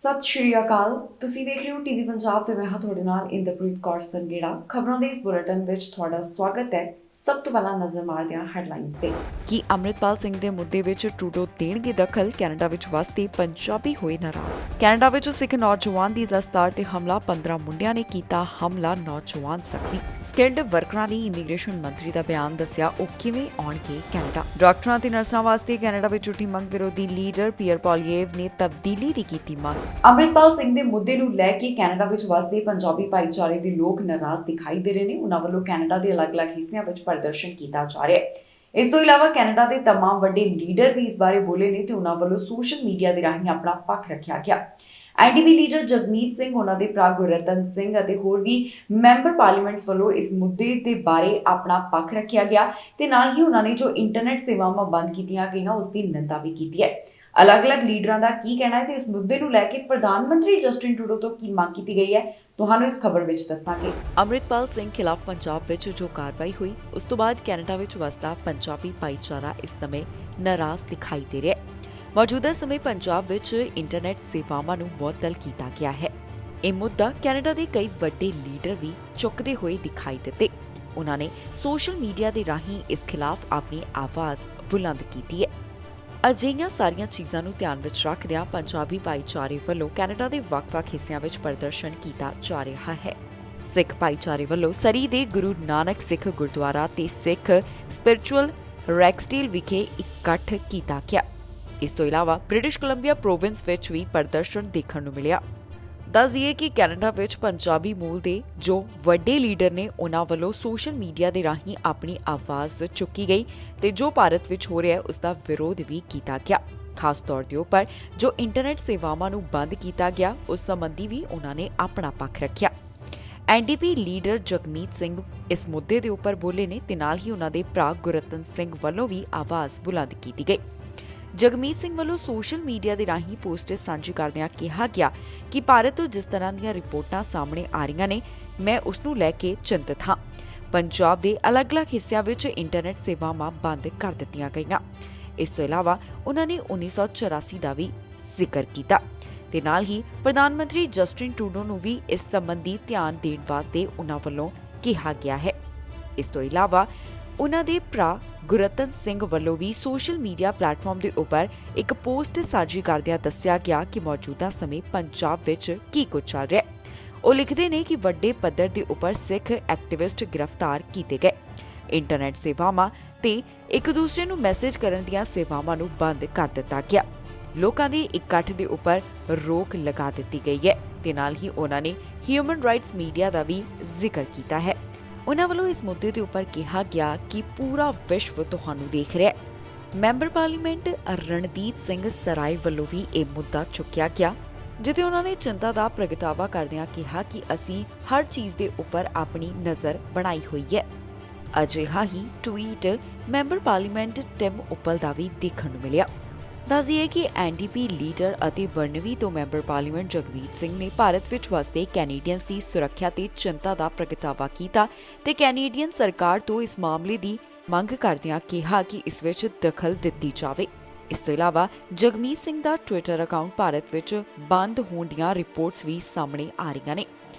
ਸਤਿ ਸ਼੍ਰੀ ਅਕਾਲ। ਤੁਸੀਂ ਵੇਖ ਰਹੇ ਹੋ ਟੀਵੀ ਪੰਜਾਬ ਤੇ ਮੈਂ ਹਾਂ ਤੁਹਾਡੇ ਨਾਲ ਇੰਦਰਪ੍ਰੀਤ ਕੌਰ ਸੰਗੇੜਾ। ਖਬਰਾਂ ਦੇ ਇਸ ਬੁਲੇਟਿਨ ਵਿੱਚ ਤੁਹਾਡਾ ਸਵਾਗਤ ਹੈ। ਸਭ ਤੋਂ ਪਹਿਲਾਂ ਨਜ਼ਰ ਮਾਰਦੇ ਹਾਂ ਹੈਡਲਾਈਨਸ ਤੇ ਕਿ ਅੰਮ੍ਰਿਤਪਾਲ ਸਿੰਘ ਦੇ ਮੁੱਦੇ ਵਿੱਚ ਟਰੂਡੋ ਦੇਣਗੇ ਦਖਲ। ਕੈਨੇਡਾ ਵਿੱਚ ਵਸਦੇ ਪੰਜਾਬੀ ਹੋਏ ਨਾਰਾਜ਼। ਕੈਨੇਡਾ ਵਿੱਚ ਸਿੱਖ ਨੌਜਵਾਨ ਦੀ ਦਸਤਾਰ ਤੇ ਹਮਲਾ, 15 ਮੁੰਡਿਆਂ ਨੇ ਕੀਤਾ ਹਮਲਾ, ਨੌਜਵਾਨ ਜ਼ਖਮੀ। ਸਕਿਲਡ ਵਰਕਰਾਂ ਲਈ ਇਮੀਗ੍ਰੇਸ਼ਨ ਮੰਤਰੀ ਦਾ ਬਿਆਨ, ਦੱਸਿਆ ਉਹ ਕਿਵੇਂ ਆਉਣਗੇ ਕੈਨੇਡਾ। ਡਾਕਟਰਾਂ ਤੇ ਨਰਸਾਂ ਵਾਸਤੇ ਕੈਨੇਡਾ ਵਿੱਚ ਉੱਠੀ ਮੰਗ ਵਿਰੋਧੀ ਲੀਡਰ ਪੀਅਰ ਪੋਲੀਏਵ ਨੇ ਤਬਦੀਲੀ ਦੀ ਕੀਤੀ ਮੰਗ। ਅੰਮ੍ਰਿਤਪਾਲ ਸਿੰਘ ਦੇ ਮੁੱਦੇ ਨੂੰ ਲੈ ਕੇ ਕੈਨੇਡਾ ਵਿੱਚ ਵਸਦੇ ਪੰਜਾਬੀ ਭਾਈਚਾਰੇ ਦੇ ਲੋਕ ਨਾਰਾਜ਼ ਦਿਖਾਈ ਦੇ ਰਹੇ ਨੇ। ਉਹਨਾਂ ਵੱਲੋਂ ਕੈਨੇਡਾ ਦੇ ਅਲੱਗ-ਅਲੱਗ ਹਿੱਸਿਆਂ ਵਿੱਚ ਪ੍ਰਦਰਸ਼ਨ ਕੀਤਾ ਜਾ ਰਿਹਾ ਹੈ। ਇਸ ਤੋਂ ਇਲਾਵਾ ਕੈਨੇਡਾ ਦੇ तमाम ਵੱਡੇ ਲੀਡਰ ਵੀ ਇਸ ਬਾਰੇ ਬੋਲੇ ਨੇ ਤੇ ਉਹਨਾਂ ਵੱਲੋਂ ਸੋਸ਼ਲ ਮੀਡੀਆ ਦੇ ਰਾਹੀਂ ਆਪਣਾ ਪੱਖ ਰੱਖਿਆ ਗਿਆ। ਐਨਡੀਪੀ ਲੀਡਰ ਜਗਮੀਤ ਸਿੰਘ, ਉਹਨਾਂ ਦੇ ਭਰਾ ਗੁਰਰਤਨ ਸਿੰਘ ਅਤੇ ਹੋਰ ਵੀ ਮੈਂਬਰ ਪਾਰਲੀਮੈਂਟਸ ਵੱਲੋਂ ਇਸ ਮੁੱਦੇ ਦੇ ਬਾਰੇ ਆਪਣਾ ਪੱਖ ਰੱਖਿਆ ਗਿਆ ਤੇ ਨਾਲ ਹੀ ਉਹਨਾਂ ਨੇ ਜੋ ਇੰਟਰਨੈਟ ਸੇਵਾਵਾਂ ਬੰਦ ਕੀਤੀਆਂ ਗਈਆਂ ਉਸ ਦੀ ਨਿੰਦਾ ਵੀ ਕੀਤੀ ਹੈ। ਅਲੱਗ-ਅਲੱਗ ਲੀਡਰਾਂ ਦਾ ਕੀ ਕਹਿਣਾ ਹੈ ਤੇ ਇਸ ਮੁੱਦੇ ਨੂੰ ਲੈ ਕੇ ਪ੍ਰਧਾਨ ਮੰਤਰੀ ਜਸਟਿਨ ਟਰੂਡੋ ਤੋਂ ਕੀ ਮੰਗ ਕੀਤੀ ਗਈ ਹੈ, ਤੁਹਾਨੂੰ ਇਸ ਖਬਰ ਵਿੱਚ ਦੱਸਾਂਗੇ। ਅੰਮ੍ਰਿਤਪਾਲ ਸਿੰਘ ਖਿਲਾਫ ਪੰਜਾਬ ਵਿੱਚ ਜੋ ਕਾਰਵਾਈ ਹੋਈ, ਉਸ ਤੋਂ ਬਾਅਦ ਕੈਨੇਡਾ ਵਿੱਚ ਵਸਦਾ ਪੰਜਾਬੀ ਭਾਈਚਾਰਾ ਇਸ ਸਮੇਂ ਨਾਰਾਜ਼ ਦਿਖਾਈ ਦੇ ਰਿਹਾ ਹੈ। ਮੌਜੂਦਾ ਸਮੇਂ ਪੰਜਾਬ ਵਿੱਚ ਇੰਟਰਨੈਟ ਸੇਵਾਵਾਂ ਨੂੰ ਮੁਅੱਤਲ ਕੀਤਾ ਗਿਆ ਹੈ। ਇਹ ਮੁੱਦਾ ਕੈਨੇਡਾ ਦੇ ਕਈ ਵੱਡੇ ਲੀਡਰ ਵੀ ਚੁੱਕਦੇ ਹੋਏ ਦਿਖਾਈ ਦਿੱਤੇ। ਉਹਨਾਂ ਨੇ ਸੋਸ਼ਲ ਮੀਡੀਆ ਦੇ ਰਾਹੀਂ ਇਸ ਖਿਲਾਫ ਆਪਣੀ ਆਵਾਜ਼ ਬੁਲੰਦ ਕੀਤੀ ਹੈ। ਅਜਿਹੀਆਂ ਸਾਰੀਆਂ ਚੀਜ਼ਾਂ ਨੂੰ ਧਿਆਨ ਵਿੱਚ ਰੱਖਦਿਆਂ ਪੰਜਾਬੀ ਭਾਈਚਾਰੇ ਵੱਲੋਂ ਕੈਨੇਡਾ ਦੇ ਵੱਖ-ਵੱਖ ਹਿੱਸਿਆਂ ਵਿੱਚ ਪ੍ਰਦਰਸ਼ਨ ਕੀਤਾ ਜਾ ਰਿਹਾ ਹੈ। ਸਿੱਖ ਭਾਈਚਾਰੇ ਵੱਲੋਂ ਸਰੀ ਦੇ ਗੁਰੂ ਨਾਨਕ ਸਿੱਖ ਗੁਰਦੁਆਰਾ ਤੇ ਸਿੱਖ ਸਪਿਰਚੁਅਲ ਰੈਕਸਟੇਲ ਵਿਖੇ ਇਕੱਠ ਕੀਤਾ ਗਿਆ। ਇਸ ਤੋਂ ਇਲਾਵਾ ਬ੍ਰਿਟਿਸ਼ ਕੋਲੰਬੀਆ ਪ੍ਰੋਵਿੰਸ ਵਿੱਚ ਵੀ ਪ੍ਰਦਰਸ਼ਨ ਦੇਖਣ ਨੂੰ ਮਿਲਿਆ। ਦੱਸ ਦਈਏ ਕਿ ਕੈਨੇਡਾ ਵਿੱਚ ਪੰਜਾਬੀ ਮੂਲ ਦੇ ਜੋ ਵੱਡੇ ਲੀਡਰ ਨੇ, ਉਹਨਾਂ ਵੱਲੋਂ ਸੋਸ਼ਲ ਮੀਡੀਆ ਦੇ ਰਾਹੀਂ ਆਪਣੀ ਆਵਾਜ਼ ਚੁੱਕੀ ਗਈ ਤੇ ਜੋ ਭਾਰਤ ਵਿੱਚ ਹੋ ਰਿਹਾ ਹੈ ਉਸ ਦਾ ਵਿਰੋਧ ਵੀ ਕੀਤਾ ਗਿਆ। ਖਾਸ ਤੌਰ ਤੇ ਉੱਪਰ ਜੋ ਇੰਟਰਨੈਟ ਸੇਵਾਵਾਂ ਨੂੰ ਬੰਦ ਕੀਤਾ ਗਿਆ ਉਸ ਸੰਬੰਧੀ ਵੀ ਉਹਨਾਂ ਨੇ ਆਪਣਾ ਪੱਖ ਰੱਖਿਆ। ਐਨਡੀਪੀ ਲੀਡਰ ਜਗਮੀਤ ਸਿੰਘ ਇਸ ਮੁੱਦੇ ਦੇ ਉੱਪਰ ਬੋਲੇ ਨੇ ਤੇ ਨਾਲ ਹੀ ਉਹਨਾਂ ਦੇ ਭਰਾ ਗੁਰਰਤਨ ਸਿੰਘ ਵੱਲੋਂ ਵੀ ਆਵਾਜ਼ ਬੁਲੰਦ ਕੀਤੀ ਗਈ। ਜਗਮੀਤ ਸਿੰਘ ਵੱਲੋਂ ਸੋਸ਼ਲ ਮੀਡੀਆ ਦੇ ਰਾਹੀਂ ਪੋਸਟ ਸਾਂਝੀ ਕਰਦਿਆਂ ਕਿਹਾ ਗਿਆ ਕਿ ਭਾਰਤ ਤੋਂ ਜਿਸ ਤਰ੍ਹਾਂ ਦੀਆਂ ਰਿਪੋਰਟਾਂ ਸਾਹਮਣੇ ਆ ਰਹੀਆਂ ਨੇ, ਮੈਂ ਉਸ ਨੂੰ ਲੈ ਕੇ ਚਿੰਤਤ ਹਾਂ। ਪੰਜਾਬ ਦੇ ਅਲੱਗ-ਅਲੱਗ ਹਿੱਸਿਆਂ ਵਿੱਚ ਇੰਟਰਨੈਟ ਸੇਵਾਵਾਂ ਬੰਦ ਕਰ ਦਿੱਤੀਆਂ ਗਈਆਂ। ਇਸ ਤੋਂ ਇਲਾਵਾ ਉਹਨਾਂ ਨੇ 1984 ਦਾ ਵੀ ਜ਼ਿਕਰ ਕੀਤਾ ਤੇ ਨਾਲ ਹੀ ਪ੍ਰਧਾਨ ਮੰਤਰੀ ਜਸਟਿਨ ਟਰੂਡੋ ਨੂੰ ਵੀ ਇਸ ਸੰਬੰਧੀ ਧਿਆਨ ਦੇਣ ਵਾਸਤੇ ਉਹਨਾਂ ਵੱਲੋਂ ਕਿਹਾ ਗਿਆ ਹੈ। ਇਸ ਤੋਂ ਇਲਾਵਾ ਉਹਨਾਂ ਦੇ ਭਰਾ ਗੁਰਰਤਨ ਸਿੰਘ ਵੱਲੋਂ ਵੀ ਸੋਸ਼ਲ ਮੀਡੀਆ ਪਲੇਟਫਾਰਮ ਦੇ ਉੱਪਰ ਇੱਕ ਪੋਸਟ ਸਾਂਝੀ ਕਰਦਿਆਂ ਦੱਸਿਆ ਗਿਆ ਕਿ ਮੌਜੂਦਾ ਸਮੇਂ ਪੰਜਾਬ ਵਿੱਚ ਕੀ ਕੁਝ ਚੱਲ ਰਿਹਾ ਹੈ। ਉਹ ਲਿਖਦੇ ਨੇ ਕਿ ਵੱਡੇ ਪੱਧਰ ਦੇ ਉੱਪਰ ਸਿੱਖ ਐਕਟਿਵਿਸਟ ਗ੍ਰਿਫਤਾਰ ਕੀਤੇ ਗਏ। ਇੰਟਰਨੈਟ ਸੇਵਾਵਾਂ ਤੇ ਇੱਕ ਦੂਸਰੇ ਨੂੰ ਮੈਸੇਜ ਕਰਨ ਦੀਆਂ ਸੇਵਾਵਾਂ ਨੂੰ ਬੰਦ ਕਰ ਦਿੱਤਾ ਗਿਆ। ਲੋਕਾਂ ਦੀ ਇਕੱਠ ਦੇ ਉੱਪਰ ਰੋਕ ਲਗਾ ਦਿੱਤੀ ਗਈ ਹੈ ਤੇ ਨਾਲ ਹੀ ਉਹਨਾਂ ਨੇ ਹਿਊਮਨ ਰਾਈਟਸ ਮੀਡੀਆ ਦਾ ਵੀ ਜ਼ਿਕਰ ਕੀਤਾ ਹੈ। ਉਹਨਾਂ ਵੱਲੋਂ ਇਸ ਮੁੱਦੇ ਦੇ ਉੱਪਰ ਕਿਹਾ ਗਿਆ ਕਿ ਪੂਰਾ ਵਿਸ਼ਵ ਤੁਹਾਨੂੰ ਦੇਖ ਰਿਹਾ ਹੈ। ਮੈਂਬਰ ਪਾਰਲੀਮੈਂਟ ਰਣਦੀਪ ਸਿੰਘ ਸਰਾਏ ਵੱਲੋਂ ਵੀ ਇਹ ਮੁੱਦਾ ਚੁੱਕਿਆ ਗਿਆ, ਜਿੱਥੇ ਉਹਨਾਂ ਨੇ ਚਿੰਤਾ ਦਾ ਪ੍ਰਗਟਾਵਾ ਕਰਦਿਆਂ ਕਿਹਾ ਕਿ ਅਸੀਂ ਹਰ ਚੀਜ਼ ਦੇ ਉੱਪਰ ਆਪਣੀ ਨਜ਼ਰ ਬਣਾਈ ਹੋਈ ਹੈ। ਅਜਿਹਾ ਹੀ ਟਵੀਟ ਮੈਂਬਰ ਪਾਰਲੀਮੈਂਟ ਟਿਮ ਉਪਲ ਦਾ ਵੀ ਦੇਖਣ ਨੂੰ ਮਿਲਿਆ। ਦੱਸ ਦਈਏ ਕਿ ਐਨਡੀਪੀ ਲੀਡਰ ਅਤੇ ਬਰਨਵੀ ਤੋਂ ਮੈਂਬਰ ਪਾਰਲੀਮੈਂਟ ਜਗਮੀਤ ਸਿੰਘ ਨੇ ਭਾਰਤ ਵਿੱਚ ਵਸਦੇ ਕੈਨੇਡੀਅਨਸ ਦੀ ਸੁਰੱਖਿਆ ਤੇ ਚਿੰਤਾ ਦਾ ਪ੍ਰਗਟਾਵਾ ਕੀਤਾ ਤੇ ਕੈਨੇਡੀਅਨ ਸਰਕਾਰ ਤੋਂ ਇਸ ਮਾਮਲੇ ਦੀ ਮੰਗ ਕਰਦਿਆਂ ਕਿਹਾ ਕਿ ਇਸ ਵਿੱਚ ਦਖਲ ਦਿੱਤੀ ਜਾਵੇ। ਇਸ ਤੋਂ ਇਲਾਵਾ ਜਗਮੀਤ ਸਿੰਘ ਦਾ ਟਵਿੱਟਰ ਅਕਾਊਂਟ ਭਾਰਤ ਵਿੱਚ ਬੰਦ ਹੋਣ ਦੀਆਂ ਰਿਪੋਰਟਸ ਵੀ ਸਾਹਮਣੇ ਆ ਰਹੀਆਂ ਨੇ।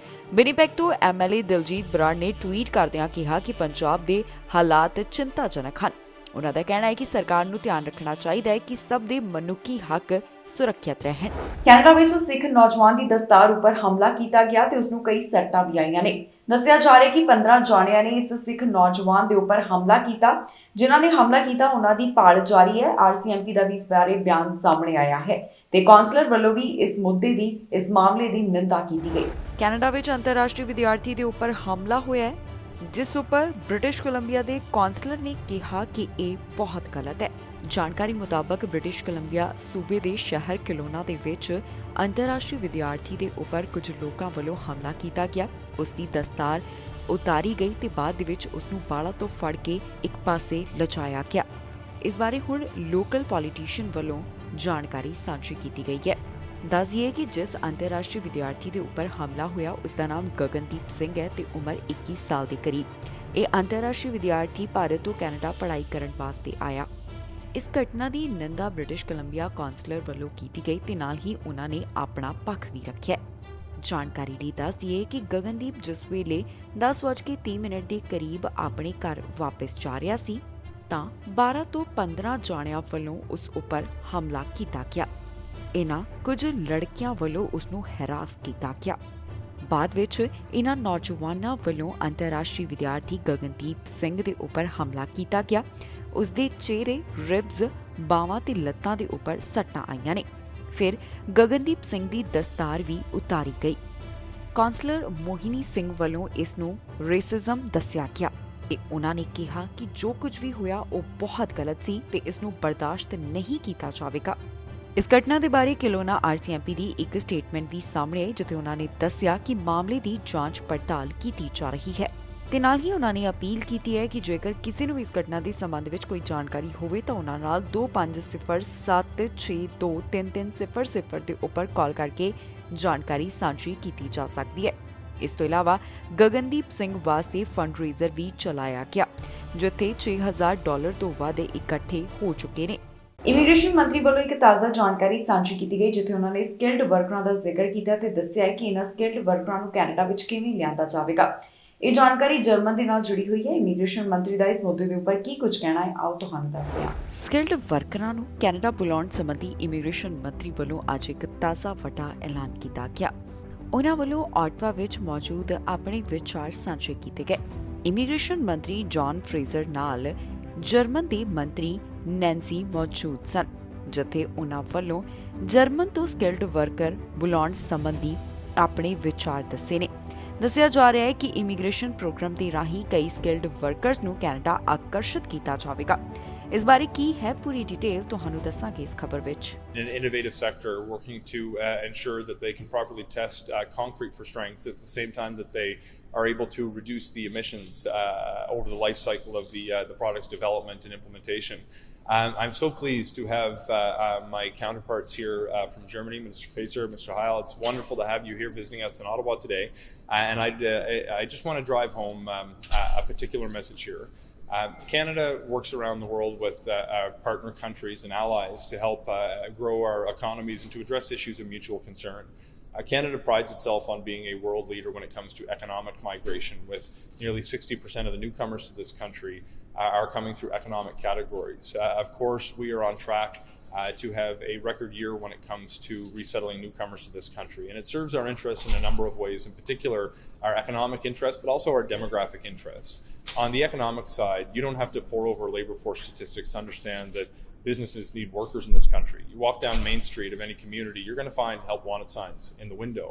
ਵਿਨੀਪੈਗ ਤੋਂ ਐਮਐਲਏ ਦਿਲਜੀਤ ਬਰਾੜ ਨੇ ਟਵੀਟ ਕਰਦਿਆਂ ਕਿਹਾ ਕਿ ਪੰਜਾਬ ਦੇ ਹਾਲਾਤ ਚਿੰਤਾਜਨਕ ਹਨ। ਉਹਨਾਂ ਦਾ ਕਹਿਣਾ ਹੈ ਕਿ ਸਰਕਾਰ ਨੂੰ ਧਿਆਨ ਰੱਖਣਾ ਚਾਹੀਦਾ ਹੈ ਕਿ ਸਭ ਦੇ ਮਨੁੱਖੀ ਹੱਕ ਸੁਰੱਖਿਅਤ ਰਹਿਣ। ਕੈਨੇਡਾ ਵਿੱਚ ਸਿੱਖ ਨੌਜਵਾਨ ਦੀ ਦਸਤਾਰ ਉੱਪਰ ਹਮਲਾ ਕੀਤਾ ਗਿਆ ਤੇ ਉਸ ਨੂੰ ਕਈ ਸੱਟਾਂ ਵੀ ਆਈਆਂ ਨੇ। ਦੱਸਿਆ ਜਾ ਰਿਹਾ ਹੈ ਕਿ 15 ਜਾਣਿਆਂ ਨੇ ਇਸ ਸਿੱਖ ਨੌਜਵਾਨ ਦੇ ਉੱਪਰ ਹਮਲਾ ਕੀਤਾ। ਜਿਨ੍ਹਾਂ ਨੇ ਹਮਲਾ ਕੀਤਾ ਉਹਨਾਂ ਦੀ ਭਾਲ ਜਾਰੀ ਹੈ। ਆਰਸੀਐਮਪੀ ਦਾ ਵੀ ਇਸ ਬਾਰੇ ਬਿਆਨ ਸਾਹਮਣੇ ਆਇਆ ਹੈ ਤੇ ਕੌਂਸਲਰ ਵੱਲੋਂ ਵੀ ਇਸ ਮਾਮਲੇ ਦੀ ਨਿੰਦਾ ਕੀਤੀ ਗਈ। ਕੈਨੇਡਾ ਵਿੱਚ ਅੰਤਰਰਾਸ਼ਟਰੀ ਵਿਦਿਆਰਥੀ ਦੇ ਉੱਪਰ ਹਮਲਾ ਹੋਇਆ ਹੈ, ਜਿਸ ਉੱਪਰ ਬ੍ਰਿਟਿਸ਼ ਕੋਲੰਬੀਆ ਦੇ ਕੌਂਸਲਰ ਨੇ ਕਿਹਾ ਕਿ ਇਹ ਬਹੁਤ ਗਲਤ ਹੈ। ਜਾਣਕਾਰੀ ਮੁਤਾਬਕ ਬ੍ਰਿਟਿਸ਼ ਕੋਲੰਬੀਆ ਸੂਬੇ ਦੇ ਸ਼ਹਿਰ ਕਿਲੋਨਾ ਦੇ ਵਿੱਚ ਅੰਤਰਰਾਸ਼ਟਰੀ ਵਿਦਿਆਰਥੀ ਦੇ ਉੱਪਰ ਕੁਝ ਲੋਕਾਂ ਵੱਲੋਂ ਹਮਲਾ ਕੀਤਾ ਗਿਆ। ਉਸ ਦੀ ਦਸਤਾਰ ਉਤਾਰੀ ਗਈ ਤੇ ਬਾਅਦ ਦੇ ਵਿੱਚ ਉਸ ਨੂੰ ਬਾਲਾਂ ਤੋਂ ਫੜ ਕੇ ਇੱਕ ਪਾਸੇ ਲਿਜਾਇਆ ਗਿਆ। ਇਸ ਬਾਰੇ ਹੁਣ ਲੋਕਲ ਪੋਲੀਟੀਸ਼ੀਅਨ ਵੱਲੋਂ ਜਾਣਕਾਰੀ ਸਾਂਝੀ ਕੀਤੀ ਗਈ ਹੈ। ਦੱਸ ਦਈਏ ਕਿ ਜਿਸ ਅੰਤਰਰਾਸ਼ਟਰੀ ਵਿਦਿਆਰਥੀ ਦੇ ਉੱਪਰ ਹਮਲਾ ਹੋਇਆ ਉਸ ਦਾ ਨਾਮ ਗਗਨਦੀਪ ਸਿੰਘ ਹੈ ਤੇ ਉਮਰ 21 ਸਾਲ ਦੇ ਕਰੀਬ। ਇਹ ਅੰਤਰਰਾਸ਼ਟਰੀ ਵਿਦਿਆਰਥੀ ਭਾਰਤ ਤੋਂ ਕੈਨੇਡਾ ਪੜ੍ਹਾਈ ਕਰਨ ਵਾਸਤੇ ਆਇਆ। ਇਸ ਘਟਨਾ ਦੀ ਨਿੰਦਾ ਬ੍ਰਿਟਿਸ਼ ਕੋਲੰਬੀਆ ਕੌਂਸਲਰ ਵੱਲੋਂ ਕੀਤੀ ਗਈ ਤੇ ਨਾਲ ਹੀ ਉਹਨਾਂ ਨੇ ਆਪਣਾ ਪੱਖ ਵੀ ਰੱਖਿਆ। ਜਾਣਕਾਰੀ ਲਈ ਦੱਸ ਦਈਏ ਕਿ ਗਗਨਦੀਪ ਜਿਸ ਵੇਲੇ 10:30 ਦੇ ਕਰੀਬ ਆਪਣੇ ਘਰ ਵਾਪਸ ਜਾ ਰਿਹਾ ਸੀ ਤਾਂ 12 ਤੋਂ 15 ਜਾਣਿਆਂ ਵੱਲੋਂ ਉਸ ਉੱਪਰ ਹਮਲਾ ਕੀਤਾ ਗਿਆ। ਇਹਨਾਂ ਕੁਝ ਲੜਕੀਆਂ ਵੱਲੋਂ ਉਸ ਨੂੰ ਹੈਰਾਸ ਕੀਤਾ ਗਿਆ। ਬਾਅਦ ਵਿੱਚ ਇਹਨਾਂ ਨੌਜਵਾਨਾਂ ਵੱਲੋਂ ਅੰਤਰਰਾਸ਼ਟਰੀ ਵਿਦਿਆਰਥੀ ਗਗਨਦੀਪ ਸਿੰਘ ਦੇ ਉੱਪਰ ਹਮਲਾ ਕੀਤਾ ਗਿਆ। ਉਸ ਦੇ ਚਿਹਰੇ, ਰਿਬਸ, ਬਾਹਾਂ ਤੇ ਲੱਤਾਂ ਦੇ ਉੱਪਰ ਸੱਟਾਂ ਆਈਆਂ ਨੇ। ਫਿਰ ਗਗਨਦੀਪ ਸਿੰਘ ਦੀ ਦਸਤਾਰ ਵੀ ਉਤਾਰੀ ਗਈ। ਕੌਂਸਲਰ ਮੋਹਿਨੀ ਸਿੰਘ ਵੱਲੋਂ ਇਸ ਨੂੰ ਰੇਸਿਜ਼ਮ ਦੱਸਿਆ ਗਿਆ ਤੇ ਉਹਨਾਂ ਨੇ ਕਿਹਾ ਕਿ ਜੋ ਕੁਝ ਵੀ ਹੋਇਆ ਉਹ ਬਹੁਤ ਗਲਤ ਸੀ ਤੇ ਇਸ ਨੂੰ ਬਰਦਾਸ਼ਤ ਨਹੀਂ ਕੀਤਾ ਜਾਵੇਗਾ। ਇਸ ਘਟਨਾ ਦੇ ਬਾਰੇ ਕਿਲੋਨਾ RCMP ਦੀ ਇੱਕ ਸਟੇਟਮੈਂਟ ਵੀ ਸਾਹਮਣੇ ਆਈ ਜਿੱਥੇ ਉਹਨਾਂ ਨੇ ਦੱਸਿਆ ਕਿ ਮਾਮਲੇ ਦੀ ਜਾਂਚ ਪੜਤਾਲ ਕੀਤੀ ਜਾ ਰਹੀ ਹੈ ਤੇ ਨਾਲ ਹੀ ਉਹਨਾਂ ਨੇ ਅਪੀਲ ਕੀਤੀ ਹੈ ਕਿ ਜੇਕਰ ਕਿਸੇ ਨੂੰ ਇਸ ਘਟਨਾ ਦੇ ਸੰਬੰਧ ਵਿੱਚ ਕੋਈ ਜਾਣਕਾਰੀ ਹੋਵੇ ਤਾਂ ਉਹਨਾਂ ਨਾਲ 250762333000 ਦੇ ਉੱਪਰ ਕਾਲ ਕਰਕੇ ਜਾਣਕਾਰੀ ਸਾਂਝੀ ਕੀਤੀ ਜਾ ਸਕਦੀ ਹੈ। ਇਸ ਤੋਂ ਇਲਾਵਾ ਗਗਨਦੀਪ ਸਿੰਘ ਵਾਸਤੇ ਫੰਡਰੇਜ਼ਰ ਵੀ ਚਲਾਇਆ ਗਿਆ ਜਿੱਥੇ $6000 ਤੋਂ ਵੱਧ ਇਕੱਠੇ ਹੋ ਚੁੱਕੇ ਨੇ। ਇਮੀਗ੍ਰੇਸ਼ਨ ਮੰਤਰੀ ਵੱਲੋਂ ਇੱਕ ਤਾਜ਼ਾ ਜਾਣਕਾਰੀ ਸਾਂਝੀ ਕੀਤੀ ਗਈ ਜਿੱਥੇ ਉਹਨਾਂ ਨੇ ਸਕਿਲਡ ਵਰਕਰਾਂ ਦਾ ਜ਼ਿਕਰ ਕੀਤਾ ਤੇ ਦੱਸਿਆ ਕਿ ਇਹਨਾਂ ਸਕਿਲਡ ਵਰਕਰਾਂ ਨੂੰ ਕੈਨੇਡਾ ਵਿੱਚ ਕਿਵੇਂ ਲਿਆਂਦਾ ਜਾਵੇਗਾ। ਇਹ ਜਾਣਕਾਰੀ ਜਰਮਨ ਦੇ ਨਾਲ ਜੁੜੀ ਹੋਈ ਹੈ। ਇਮੀਗ੍ਰੇਸ਼ਨ ਮੰਤਰੀ ਦਾ ਇਸ ਮੁੱਦੇ ਦੇ ਉੱਪਰ ਕੀ ਕੁਝ ਕਹਿਣਾ ਹੈ, ਆਓ ਤੁਹਾਨੂੰ ਦੱਸਦੇ ਹਾਂ। ਸਕਿਲਡ ਵਰਕਰਾਂ ਨੂੰ ਕੈਨੇਡਾ ਬੁਲਾਉਣ ਸੰਬੰਧੀ ਇਮੀਗ੍ਰੇਸ਼ਨ ਮੰਤਰੀ ਵੱਲੋਂ ਅੱਜ ਇੱਕ ਤਾਜ਼ਾ ਵੱਡਾ ਐਲਾਨ ਕੀਤਾ ਗਿਆ। ਉਹਨਾਂ ਵੱਲੋਂ ਆਟਵਾ ਵਿੱਚ ਮੌਜੂਦ ਆਪਣੇ ਵਿਚਾਰ ਸਾਂਝੇ ਕੀਤੇ ਗਏ। ਇਮੀਗ੍ਰੇਸ਼ਨ ਮੰਤਰੀ ਜੌਨ ਫਰੇਜ਼ਰ ਨਾਲ ਜਰਮਨ ਦੇ ਮੰਤਰੀ ਨੈਂਸੀ ਮੌਜੂਦ ਸਨ ਜਿੱਥੇ ਉਹਨਾਂ ਵੱਲੋਂ ਜਰਮਨ ਤੋਂ ਸਕਿਲਡ ਵਰਕਰ ਬੁਲਾਉਣ ਸੰਬੰਧੀ ਆਪਣੇ ਵਿਚਾਰ ਦੱਸੇ ਨੇ। ਦੱਸਿਆ ਜਾ ਰਿਹਾ ਹੈ ਕਿ ਇਮੀਗ੍ਰੇਸ਼ਨ ਪ੍ਰੋਗਰਾਮ ਦੇ ਰਾਹੀਂ ਕਈ ਸਕਿਲਡ ਵਰਕਰਸ ਨੂੰ ਕੈਨੇਡਾ ਆਕਰਸ਼ਿਤ ਕੀਤਾ ਜਾਵੇਗਾ। ਇਸ ਬਾਰੇ ਕੀ ਹੈ ਪੂਰੀ ਡਿਟੇਲ ਤੁਹਾਨੂੰ ਦੱਸਾਂਗੇ ਇਸ ਖਬਰ ਵਿੱਚ। An innovative sector working to ensure that they can properly test concrete for strength at the same time that they are able to reduce the emissions over the life cycle of the product's development and implementation. I'm so pleased to have my counterparts here from Germany, Minister Faeser, Mr. Heil. It's wonderful to have you here visiting us in Ottawa today. And I just want to drive home a particular message here. Canada works around the world with our partner countries and allies to help grow our economies and to address issues of mutual concern. Canada prides itself on being a world leader when it comes to economic migration, with nearly 60% of the newcomers to this country are coming through economic categories. Of course, we are on track to have a record year when it comes to resettling newcomers to this country. And it serves our interests in a number of ways, in particular our economic interest, but also our demographic interest. On the economic side, you don't have to pore over labor force statistics to understand that businesses need workers in this country. You walk down Main Street of any community, you're going to find help wanted signs in the window.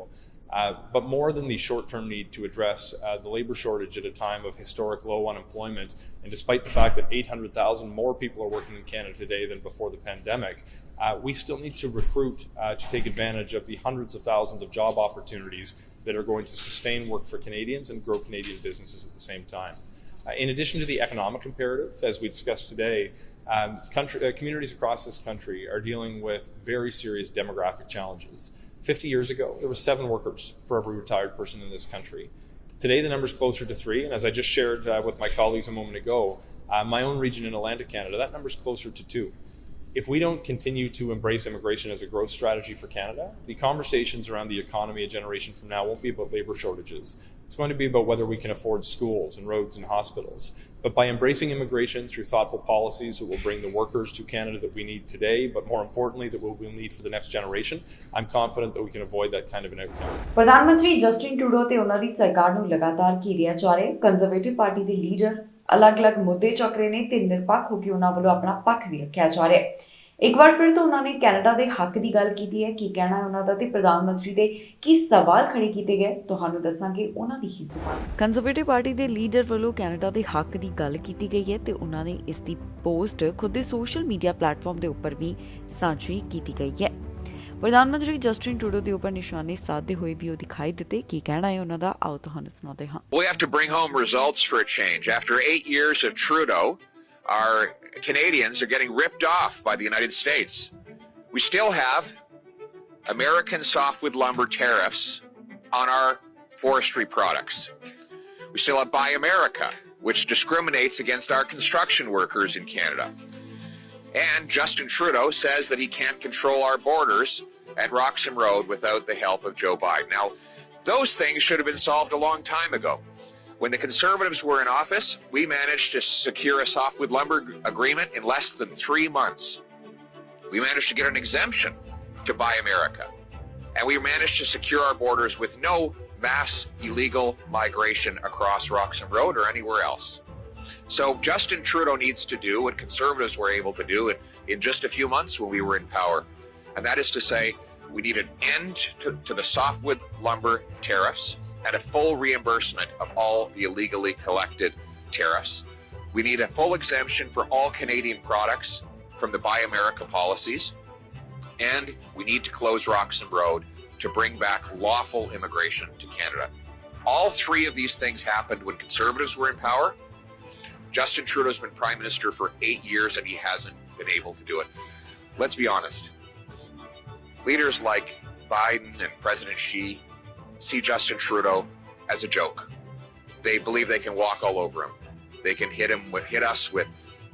But more than the short-term need to address the labor shortage at a time of historic low unemployment, and despite the fact that 800,000 more people are working in Canada today than before the pandemic, we still need to recruit to take advantage of the hundreds of thousands of job opportunities that are going to sustain work for Canadians and grow Canadian businesses at the same time. In addition to the economic imperative, as we discussed today, communities across this country are dealing with very serious demographic challenges. 50 years ago, there were 7 workers for every retired person in this country. Today, the number is closer to 3, and as I just shared with my colleagues a moment ago, my own region in Atlantic Canada, that number is closer to 2. If we don't continue to embrace immigration as a growth strategy for Canada, the conversations around the economy a generation from now won't be about labour shortages. It's going to be about whether we can afford schools and roads and hospitals. But by embracing immigration through thoughtful policies that will bring the workers to Canada that we need today, but more importantly, that we'll need for the next generation, I'm confident that we can avoid that kind of an outcome. ਪ੍ਰਧਾਨ ਮੰਤਰੀ Justin Trudeau ਤੇ ਉਹਨਾਂ ਦੀ ਸਰਕਾਰ ਨੂੰ ਲਗਾਤਾਰ ਘੇਰਿਆ ਜਾ ਰਿਹਾ ਕੰਜ਼ਰਵੇਟਿਵ ਪਾਰਟੀ ਦੇ ਲੀਡਰ ਅਲੱਗ-ਅਲੱਗ ਮੁੱਦੇ ਚੁੱਕ ਰਹੇ ਨੇ ਤੇ ਨਿਰਪੱਖ ਹੋ ਕੇ ਉਹਨਾਂ ਵੱਲੋਂ ਆਪਣਾ ਪੱਖ ਵੀ ਰੱਖਿਆ ਜਾ ਰਿਹਾ ਹੈ। ਇੱਕ ਵਾਰ ਫਿਰ ਤੋਂ ਉਹਨਾਂ ਨੇ ਕੈਨੇਡਾ ਦੇ ਹੱਕ ਦੀ ਗੱਲ ਕੀਤੀ ਹੈ। ਕੀ ਕਹਿਣਾ ਹੈ ਉਹਨਾਂ ਦਾ ਤੇ ਪ੍ਰਧਾਨ ਮੰਤਰੀ ਦੇ ਕੀ ਸਵਾਲ ਖੜੇ ਕੀਤੇ ਗਏ ਤੁਹਾਨੂੰ ਦੱਸਾਂਗੇ ਉਹਨਾਂ ਦੀ ਹੀ ਜ਼ੁਬਾਨ। ਕੰਜ਼ਰਵੇਟਿਵ ਪਾਰਟੀ ਦੇ ਲੀਡਰ ਵੱਲੋਂ ਕੈਨੇਡਾ ਦੇ ਹੱਕ ਦੀ ਗੱਲ ਕੀਤੀ ਗਈ ਹੈ ਤੇ ਉਹਨਾਂ ਨੇ ਇਸ ਦੀ ਪੋਸਟ ਖੁਦ ਦੇ ਸੋਸ਼ਲ ਮੀਡੀਆ ਪਲੇਟਫਾਰਮ ਦੇ ਉੱਪਰ ਵੀ ਸਾਂਝੀ ਕੀਤੀ ਗਈ ਹੈ। ਪ੍ਰਧਾਨ ਮੰਤਰੀ ਜਸਟਿਨ ਟਰੂਡੋ ਦੇ ਉੱਪਰ ਨਿਸ਼ਾਨੇ ਸਾਧਦੇ ਹੋਏ ਵੀ ਉਹ ਦਿਖਾਈ ਦਿੱਤੇ। ਕੀ ਕਹਿਣਾ ਹੈ ਉਹਨਾਂ ਦਾ ਆਓ ਤੁਹਾਨੂੰ ਸੁਣਾਉਂਦੇ ਹਾਂ। We have to bring home results for a change. After 8 years of Trudeau, our Canadians are getting ripped off by the United States. We still have American softwood lumber tariffs on our forestry products. We still have Buy America, which discriminates against our construction workers in Canada. And Justin Trudeau says that he can't control our borders at Roxham Road without the help of Joe Biden. Now, those things should have been solved a long time ago. When the Conservatives were in office, we managed to secure a softwood lumber agreement in less than 3 months. We managed to get an exemption to Buy America. And we managed to secure our borders with no mass illegal migration across Roxham Road or anywhere else. So Justin Trudeau needs to do what Conservatives were able to do in just a few months when we were in power. And that is to say, we need an end to the softwood lumber tariffs and a full reimbursement of all the illegally collected tariffs. We need a full exemption for all Canadian products from the Buy America policies. And we need to close Roxham Road to bring back lawful immigration to Canada. All three of these things happened when Conservatives were in power. Justin Trudeau's been Prime Minister for 8 years and he hasn't been able to do it. Let's be honest. Leaders like Biden and President Xi see Justin Trudeau as a joke. They believe they can walk all over him. They can hit us with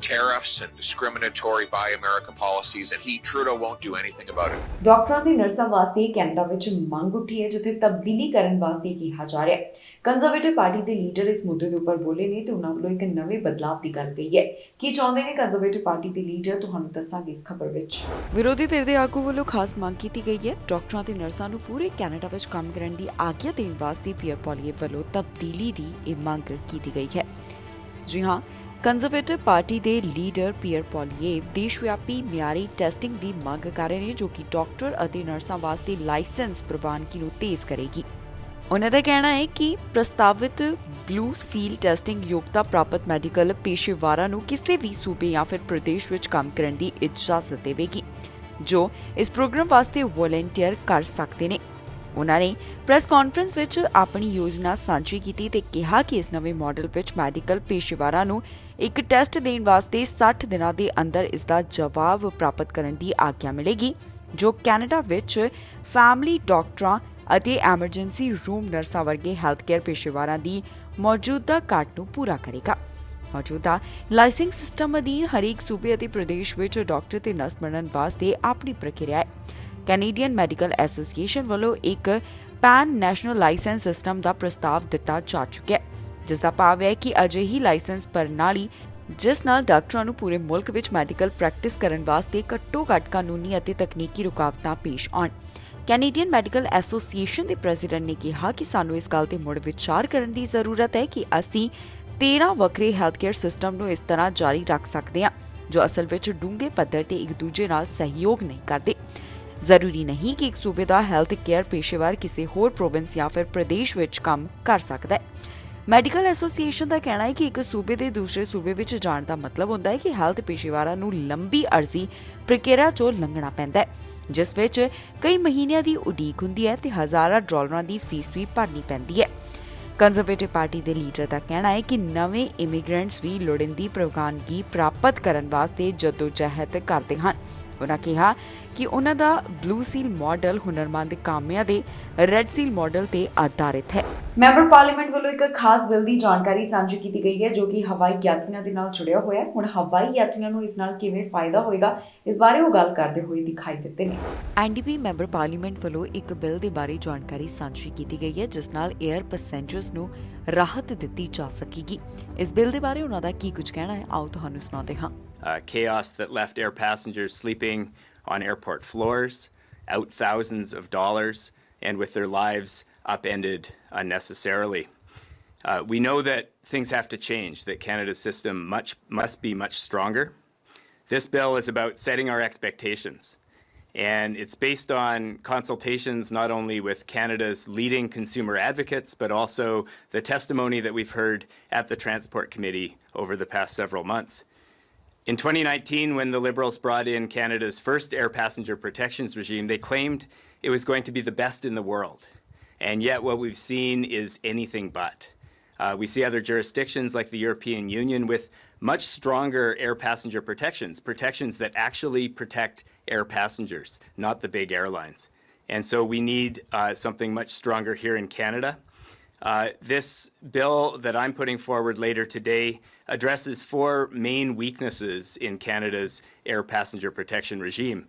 tariffs and discriminatory Buy America policies, and Trudeau won't do anything about it. ਡਾਕਟਰਾਂ ਤੇ ਨਰਸਾਂ ਵਾਸਤੇ Canada ਵਿੱਚ ਮੰਗ ਉੱਠੀ ਹੈ ਜਿੱਥੇ ਤਬਦੀਲੀ ਕਰਨ ਵਾਸਤੇ ਕਿਹਾ ਜਾ ਰਿਹਾ ਹੈ। ਕੰਜ਼ਰਵੇਟਿਵ ਪਾਰਟੀ ਦੇ ਲੀਡਰ ਇਸ ਮੁੱਦੇ ਦੇ ਉੱਪਰ ਬੋਲੇ ਨੇ ਤੇ ਉਹਨਾਂ ਵੱਲੋਂ ਇੱਕ ਨਵੇਂ ਬਦਲਾਅ ਦੀ ਗੱਲ ਕਹੀ ਹੈ। ਕੀ ਚਾਹੁੰਦੇ ਨੇ ਕੰਜ਼ਰਵੇਟਿਵ ਪਾਰਟੀ ਦੇ ਲੀਡਰ, ਤੁਹਾਨੂੰ ਦੱਸਾਂਗੇ ਇਸ ਖਬਰ ਵਿੱਚ। ਵਿਰੋਧੀ ਧਿਰ ਦੇ ਆਗੂ ਵੱਲੋਂ ਖਾਸ ਮੰਗ ਕੀਤੀ ਗਈ ਹੈ। ਡਾਕਟਰਾਂ ਤੇ ਨਰਸਾਂ ਨੂੰ ਪੂਰੇ ਕੈਨੇਡਾ ਵਿੱਚ ਕੰਮ ਕਰਨ ਦੀ ਆਗਿਆ ਦੇਣ ਵਾਸਤੇ ਪੀਅਰ ਪੋਲੀਏ ਵੱਲੋਂ ਤਬਦੀਲੀ ਦੀ ਇਹ ਮੰਗ ਕੀਤੀ ਗਈ ਹੈ। ਜੀ ਹਾਂ, ਕੰਜ਼ਰਵੇਟਿਵ ਪਾਰਟੀ ਦੇ ਲੀਡਰ ਪੀਅਰ ਪੋਲੀਏ ਦੇਸ਼ਵਿਆਪੀ ਮਿਆਰੀ ਟੈਸਟਿੰਗ ਦੀ ਮੰਗ ਕਰ ਰਹੇ ਨੇ ਜੋ ਕਿ ਡਾਕਟਰ ਅਤੇ ਨਰਸਾਂ ਵਾਸਤੇ ਲਾਇਸੈਂਸ ਪ੍ਰਵਾਨਗੀ ਨੂੰ ਤੇਜ਼ ਕਰੇਗੀ। ਉਹਨਾਂ ਦਾ ਕਹਿਣਾ ਹੈ ਕਿ ਪ੍ਰਸਤਾਵਿਤ ਬਲੂ ਸੀਲ ਟੈਸਟਿੰਗ ਯੋਗਤਾ ਪ੍ਰਾਪਤ ਮੈਡੀਕਲ ਪੇਸ਼ੇਵਾਰਾਂ ਨੂੰ ਕਿਸੇ ਵੀ ਸੂਬੇ ਜਾਂ ਫਿਰ ਪ੍ਰਦੇਸ਼ ਵਿੱਚ ਕੰਮ ਕਰਨ ਦੀ ਇਜਾਜ਼ਤ ਦੇਵੇਗੀ ਜੋ ਇਸ ਪ੍ਰੋਗਰਾਮ ਵਾਸਤੇ ਵੋਲੰਟੀਅਰ ਕਰ ਸਕਦੇ ਨੇ। ਉਹਨਾਂ ਨੇ ਪ੍ਰੈਸ ਕਾਨਫਰੰਸ ਵਿੱਚ ਆਪਣੀ ਯੋਜਨਾ ਸਾਂਝੀ ਕੀਤੀ ਤੇ ਕਿਹਾ ਕਿ ਇਸ ਨਵੇਂ ਮਾਡਲ ਵਿੱਚ ਮੈਡੀਕਲ ਪੇਸ਼ੇਵਾਰਾਂ ਨੂੰ ਇੱਕ ਟੈਸਟ ਦੇਣ ਵਾਸਤੇ 60 ਦਿਨਾਂ ਦੇ ਅੰਦਰ ਇਸ ਦਾ ਜਵਾਬ ਪ੍ਰਾਪਤ ਕਰਨ ਦੀ ਆਗਿਆ ਮਿਲੇਗੀ ਜੋ ਕੈਨੇਡਾ ਵਿੱਚ ਫੈਮਿਲੀ ਡਾਕਟਰਾਂ ਅਤੇ ਐਮਰਜੈਂਸੀ ਰੂਮ ਨਰਸਾਂ ਵਰਗੇ ਹੈਲਥ ਕੇਅਰ ਪੇਸ਼ੇਵਾਰਾਂ ਦੀ ਮੌਜੂਦਾ ਘਾਟ ਨੂੰ ਪੂਰਾ ਕਰੇਗਾ। ਮੌਜੂਦਾ ਲਾਇਸੈਂਸ ਸਿਸਟਮ ਅਧੀਨ ਹਰੇਕ ਸੂਬੇ ਅਤੇ ਪ੍ਰਦੇਸ਼ ਵਿੱਚ ਡਾਕਟਰ ਤੇ ਨਰਸ ਬਣਨ ਵਾਸਤੇ ਆਪਣੀ ਪ੍ਰਕਿਰਿਆ ਹੈ। ਕੈਨੇਡੀਅਨ ਮੈਡੀਕਲ ਐਸੋਸੀਏਸ਼ਨ ਵੱਲੋਂ ਇੱਕ ਪੈਨ ਨੈਸ਼ਨਲ ਲਾਇਸੈਂਸ ਸਿਸਟਮ ਦਾ ਪ੍ਰਸਤਾਵ ਦਿੱਤਾ ਜਾ ਚੁੱਕਿਆ ਹੈ ਜਿਸ ਦਾ ਭਾਵ ਹੈ ਕਿ ਅਜਿਹੀ ਲਾਇਸੈਂਸ ਪ੍ਰਣਾਲੀ ਜਿਸ ਨਾਲ ਡਾਕਟਰਾਂ ਨੂੰ ਪੂਰੇ ਮੁਲਕ ਵਿੱਚ ਮੈਡੀਕਲ ਪ੍ਰੈਕਟਿਸ ਕਰਨ ਵਾਸਤੇ ਘੱਟੋ-ਘੱਟ ਕਾਨੂੰਨੀ ਅਤੇ ਤਕਨੀਕੀ ਰੁਕਾਵਟਾਂ ਪੇਸ਼ ਆਉਣ। ਕੈਨੇਡੀਅਨ ਮੈਡੀਕਲ ਐਸੋਸੀਏਸ਼ਨ ਦੇ ਪ੍ਰੈਜ਼ੀਡੈਂਟ ਨੇ ਕਿਹਾ ਕਿ ਸਾਨੂੰ ਇਸ ਗੱਲ ਤੇ ਮੁੜ ਵਿਚਾਰ ਕਰਨ ਦੀ ਜ਼ਰੂਰਤ ਹੈ ਕਿ ਅਸੀਂ 13 ਵੱਖਰੇ ਹੈਲਥ ਕੇਅਰ ਸਿਸਟਮ ਨੂੰ ਇਸ ਤਰ੍ਹਾਂ ਜਾਰੀ ਰੱਖ ਸਕਦੇ ਹਾਂ ਜੋ ਅਸਲ ਵਿੱਚ ਡੂੰਘੇ ਪੱਧਰ ਤੇ ਇੱਕ ਦੂਜੇ ਨਾਲ ਸਹਿਯੋਗ ਨਹੀਂ ਕਰਦੇ। ਜ਼ਰੂਰੀ ਨਹੀਂ ਕਿ ਇੱਕ ਸੂਬੇ ਦਾ ਹੈਲਥ ਕੇਅਰ ਪੇਸ਼ੇਵਰ ਕਿਸੇ ਹੋਰ ਪ੍ਰੋਵਿੰਸ ਜਾਂ ਫਿਰ ਪ੍ਰਦੇਸ਼ ਵਿੱਚ ਕੰਮ ਕਰ ਸਕਦਾ ਹੈ। ਮੈਡੀਕਲ ਐਸੋਸੀਏਸ਼ਨ ਦਾ ਕਹਿਣਾ ਹੈ ਕਿ ਇੱਕ ਸੂਬੇ ਦੇ ਦੂਸਰੇ ਸੂਬੇ ਵਿੱਚ ਜਾਣ ਦਾ ਮਤਲਬ ਹੁੰਦਾ ਹੈ ਕਿ ਹੈਲਥ ਪੇਸ਼ੇਵਰਾਂ ਨੂੰ ਲੰਬੀ ਅਰਜ਼ੀ ਪ੍ਰਕਿਰਿਆ ਚੋਂ ਲੰਘਣਾ ਪੈਂਦਾ ਹੈ ਜਿਸ ਵਿੱਚ ਕਈ ਮਹੀਨਿਆਂ ਦੀ ਉਡੀਕ ਹੁੰਦੀ ਹੈ ਤੇ ਹਜ਼ਾਰਾਂ ਡਾਲਰਾਂ ਦੀ ਫੀਸ ਵੀ ਭਰਨੀ ਪੈਂਦੀ ਹੈ। ਕੰਜ਼ਰਵੇਟਿਵ ਪਾਰਟੀ ਦੇ ਲੀਡਰ ਦਾ ਕਹਿਣਾ ਹੈ ਕਿ ਨਵੇਂ ਇਮੀਗ੍ਰੈਂਟਸ ਵੀ ਲੋੜੀਂਦੀ ਪ੍ਰਵਾਨਗੀ ਪ੍ਰਾਪਤ ਕਰਨ ਵਾਸਤੇ ਜਦੋਜਹਿਦ ਕਰਦੇ ਹਨ। ਉਹਨਾਂ ਕਿਹਾ ਕਿ ਉਹਨਾਂ ਦਾ ਬਲੂ ਸੀਲ ਮਾਡਲ ਹੁਨਰਮੰਦ ਕਾਮਿਆਂ ਦੇ ਰੈੱਡ ਸੀਲ ਮਾਡਲ ਤੇ ਆਧਾਰਿਤ ਹੈ। ਮੈਂਬਰ ਪਾਰਲੀਮੈਂਟ ਵੱਲੋਂ ਇੱਕ ਖਾਸ ਬਿੱਲ ਦੀ ਜਾਣਕਾਰੀ ਸਾਂਝੀ ਕੀਤੀ ਗਈ ਹੈ ਜੋ ਕਿ ਹਵਾਈ ਯਾਤਰੀਆਂ ਦੇ ਨਾਲ ਜੁੜਿਆ ਹੋਇਆ ਹੈ। ਹੁਣ ਹਵਾਈ ਯਾਤਰੀਆਂ ਨੂੰ ਇਸ ਨਾਲ ਕਿਵੇਂ ਫਾਇਦਾ ਹੋਏਗਾ ਇਸ ਬਾਰੇ ਉਹ ਗੱਲ ਕਰਦੇ ਹੋਏ ਦਿਖਾਈ ਦਿੱਤੇ ਨੇ। ਐਨਡੀਪੀ ਮੈਂਬਰ ਪਾਰਲੀਮੈਂਟ ਵੱਲੋਂ ਇੱਕ ਬਿੱਲ ਦੇ ਬਾਰੇ ਜਾਣਕਾਰੀ ਸਾਂਝੀ ਕੀਤੀ ਗਈ ਹੈ ਜਿਸ ਨਾਲ 에ਅਰ ਪੈਸੇਂਜਰਸ ਨੂੰ ਰਾਹਤ ਦਿੱਤੀ ਜਾ ਸਕੇਗੀ। ਇਸ ਬਿੱਲ ਦੇ ਬਾਰੇ ਉਹਨਾਂ ਦਾ ਕੀ ਕੁਝ ਕਹਿਣਾ ਹੈ ਆਓ ਤੁਹਾਨੂੰ ਸੁਣਾਉਂਦੇ ਹਾਂ। Chaos that left air passengers sleeping on airport floors, out thousands of dollars, and with their lives upended unnecessarily. We know that things have to change, that Canada's system must be much stronger. This bill is about setting our expectations, and it's based on consultations not only with Canada's leading consumer advocates, but also the testimony that we've heard at the Transport Committee over the past several months. In 2019, when the Liberals brought in Canada's first air passenger protections regime, they claimed it was going to be the best in the world. And yet what we've seen is anything but. We see other jurisdictions like the European Union with much stronger air passenger protections that actually protect air passengers, not the big airlines. And so we need something much stronger here in Canada. This bill that I'm putting forward later today addresses 4 main weaknesses in Canada's air passenger protection regime.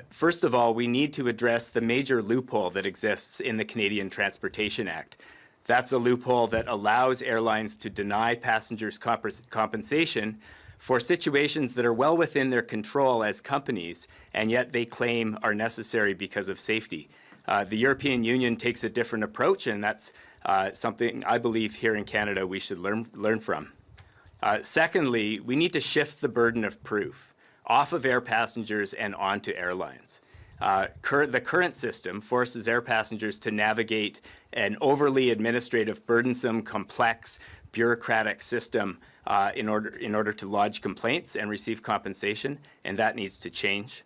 First of all, we need to address the major loophole that exists in the Canadian Transportation Act. That's a loophole that allows airlines to deny passengers compensation for situations that are well within their control as companies, and yet they claim are necessary because of safety. The European Union takes a different approach, and that's something I believe here in Canada we should learn from. Secondly, we need to shift the burden of proof off of air passengers and onto airlines. The current system forces air passengers to navigate an overly administrative, burdensome, complex, bureaucratic system in order to lodge complaints and receive compensation, and that needs to change.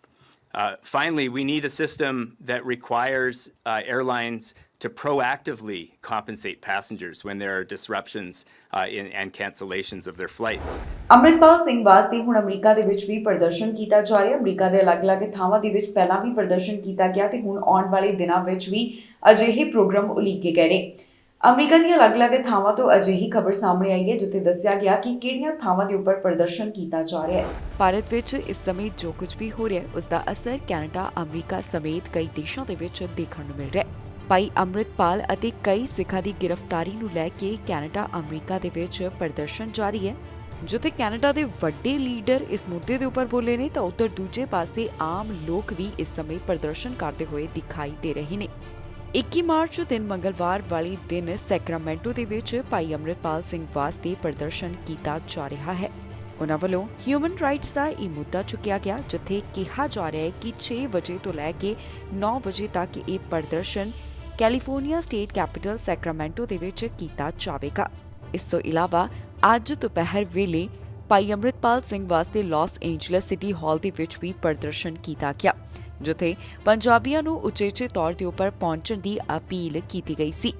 Finally, we need a system that requires airlines to proactively compensate passengers when there are disruptions and cancellations of their flights. Amritpal Singh ਵਾਸਤੇ ਹੁਣ America ਦੇ ਵਿੱਚ ਵੀ ਪ੍ਰਦਰਸ਼ਨ ਕੀਤਾ ਜਾ ਰਿਹਾ ਹੈ। America ਦੇ ਅਲੱਗ-ਅਲੱਗ ਥਾਵਾਂ ਦੇ ਵਿੱਚ ਪਹਿਲਾਂ ਵੀ ਪ੍ਰਦਰਸ਼ਨ ਕੀਤਾ ਗਿਆ ਤੇ ਹੁਣ ਆਉਣ ਵਾਲੇ ਦਿਨਾਂ ਵਿੱਚ ਵੀ ਅਜਿਹੇ ਪ੍ਰੋਗਰਾਮ ਉਲੀਕੇ ਗਏ ਨੇ। ਅਮਰੀਕਾ ਦੀਆਂ ਅਲੱਗ-ਅਲੱਗ ਥਾਵਾਂ ਤੋਂ ਅਜਿਹੀ ਖਬਰ ਸਾਹਮਣੇ ਆਈ ਹੈ ਜਿੱਥੇ ਦੱਸਿਆ ਗਿਆ ਕਿ ਕਿਹੜੀਆਂ ਥਾਵਾਂ ਦੇ ਉੱਪਰ ਪ੍ਰਦਰਸ਼ਨ ਕੀਤਾ ਜਾ ਰਿਹਾ ਹੈ। ਭਾਰਤ ਵਿੱਚ ਇਸ ਸਮੇਂ ਜੋ ਕੁਝ ਵੀ ਹੋ ਰਿਹਾ ਹੈ ਉਸ ਦਾ ਅਸਰ ਕੈਨੇਡਾ, ਅਮਰੀਕਾ ਸਮੇਤ ਕਈ ਦੇਸ਼ਾਂ ਦੇ ਵਿੱਚ ਦੇਖਣ ਨੂੰ ਮਿਲ ਰਿਹਾ ਹੈ। ਭਾਈ ਅੰਮ੍ਰਿਤਪਾਲ ਅਤੇ ਕਈ ਸਿੱਖਾਂ ਦੀ ਗ੍ਰਿਫਤਾਰੀ ਨੂੰ ਲੈ ਕੇ ਕੈਨੇਡਾ, ਅਮਰੀਕਾ ਦੇ ਵਿੱਚ ਪ੍ਰਦਰਸ਼ਨ ਜਾਰੀ ਹੈ। ਜਿੱਥੇ ਕੈਨੇਡਾ ਦੇ ਵੱਡੇ ਲੀਡਰ ਇਸ ਮੁੱਦੇ ਦੇ ਉੱਪਰ ਬੋਲੇ ਨੇ ਤਾਂ ਉੱਧਰ ਦੂਜੇ ਪਾਸੇ ਆਮ ਲੋਕ ਵੀ ਇਸ ਸਮੇਂ ਪ੍ਰਦਰਸ਼ਨ ਕਰਦੇ ਹੋਏ ਦਿਖਾਈ ਦੇ ਰਹੇ ਨੇ। 21 ਮਾਰਚ ਦਿਨ ਮੰਗਲਵਾਰ ਵਾਲੇ ਦਿਨ ਸੈਕਰਾਮੈਂਟੋ ਦੇ ਵਿੱਚ ਭਾਈ ਅੰਮ੍ਰਿਤਪਾਲ ਸਿੰਘ ਵਾਸਤੇ ਪ੍ਰਦਰਸ਼ਨ ਕੀਤਾ ਜਾ ਰਿਹਾ ਹੈ। ਉਹਨਾਂ ਵੱਲੋਂ ਹਿਊਮਨ ਰਾਈਟਸ ਦਾ ਇਹ ਮੁੱਦਾ ਚੁੱਕਿਆ ਗਿਆ ਜਿੱਥੇ ਕਿਹਾ ਜਾ ਰਿਹਾ ਹੈ ਕਿ 6 ਵਜੇ ਤੋਂ ਲੈ ਕੇ 9 ਵਜੇ ਤੱਕ ਇਹ ਪ੍ਰਦਰਸ਼ਨ ਕੈਲੀਫੋਰਨੀਆ ਸਟੇਟ ਕੈਪੀਟਲ ਸੈਕਰਾਮੈਂਟੋ ਦੇ ਵਿੱਚ ਕੀਤਾ ਜਾਵੇਗਾ। ਇਸ ਤੋਂ ਇਲਾਵਾ ਅੱਜ ਦੁਪਹਿਰ ਵੇਲੇ ਭਾਈ ਅੰਮ੍ਰਿਤਪਾਲ ਸਿੰਘ ਵਾਸਤੇ ਲਾਸ ਏਂਜਲਸ ਸਿਟੀ ਹਾਲ ਦੇ ਵਿੱਚ ਵੀ ਪ੍ਰਦਰਸ਼ਨ ਕੀਤਾ ਗਿਆ ਜਿੱਥੇ ਪੰਜਾਬੀਆਂ ਨੂੰ ਉਚੇਚੇ ਤੌਰ ਦੇ ਉੱਪਰ ਪਹੁੰਚਣ ਦੀ ਅਪੀਲ ਕੀਤੀ ਗਈ ਸੀ।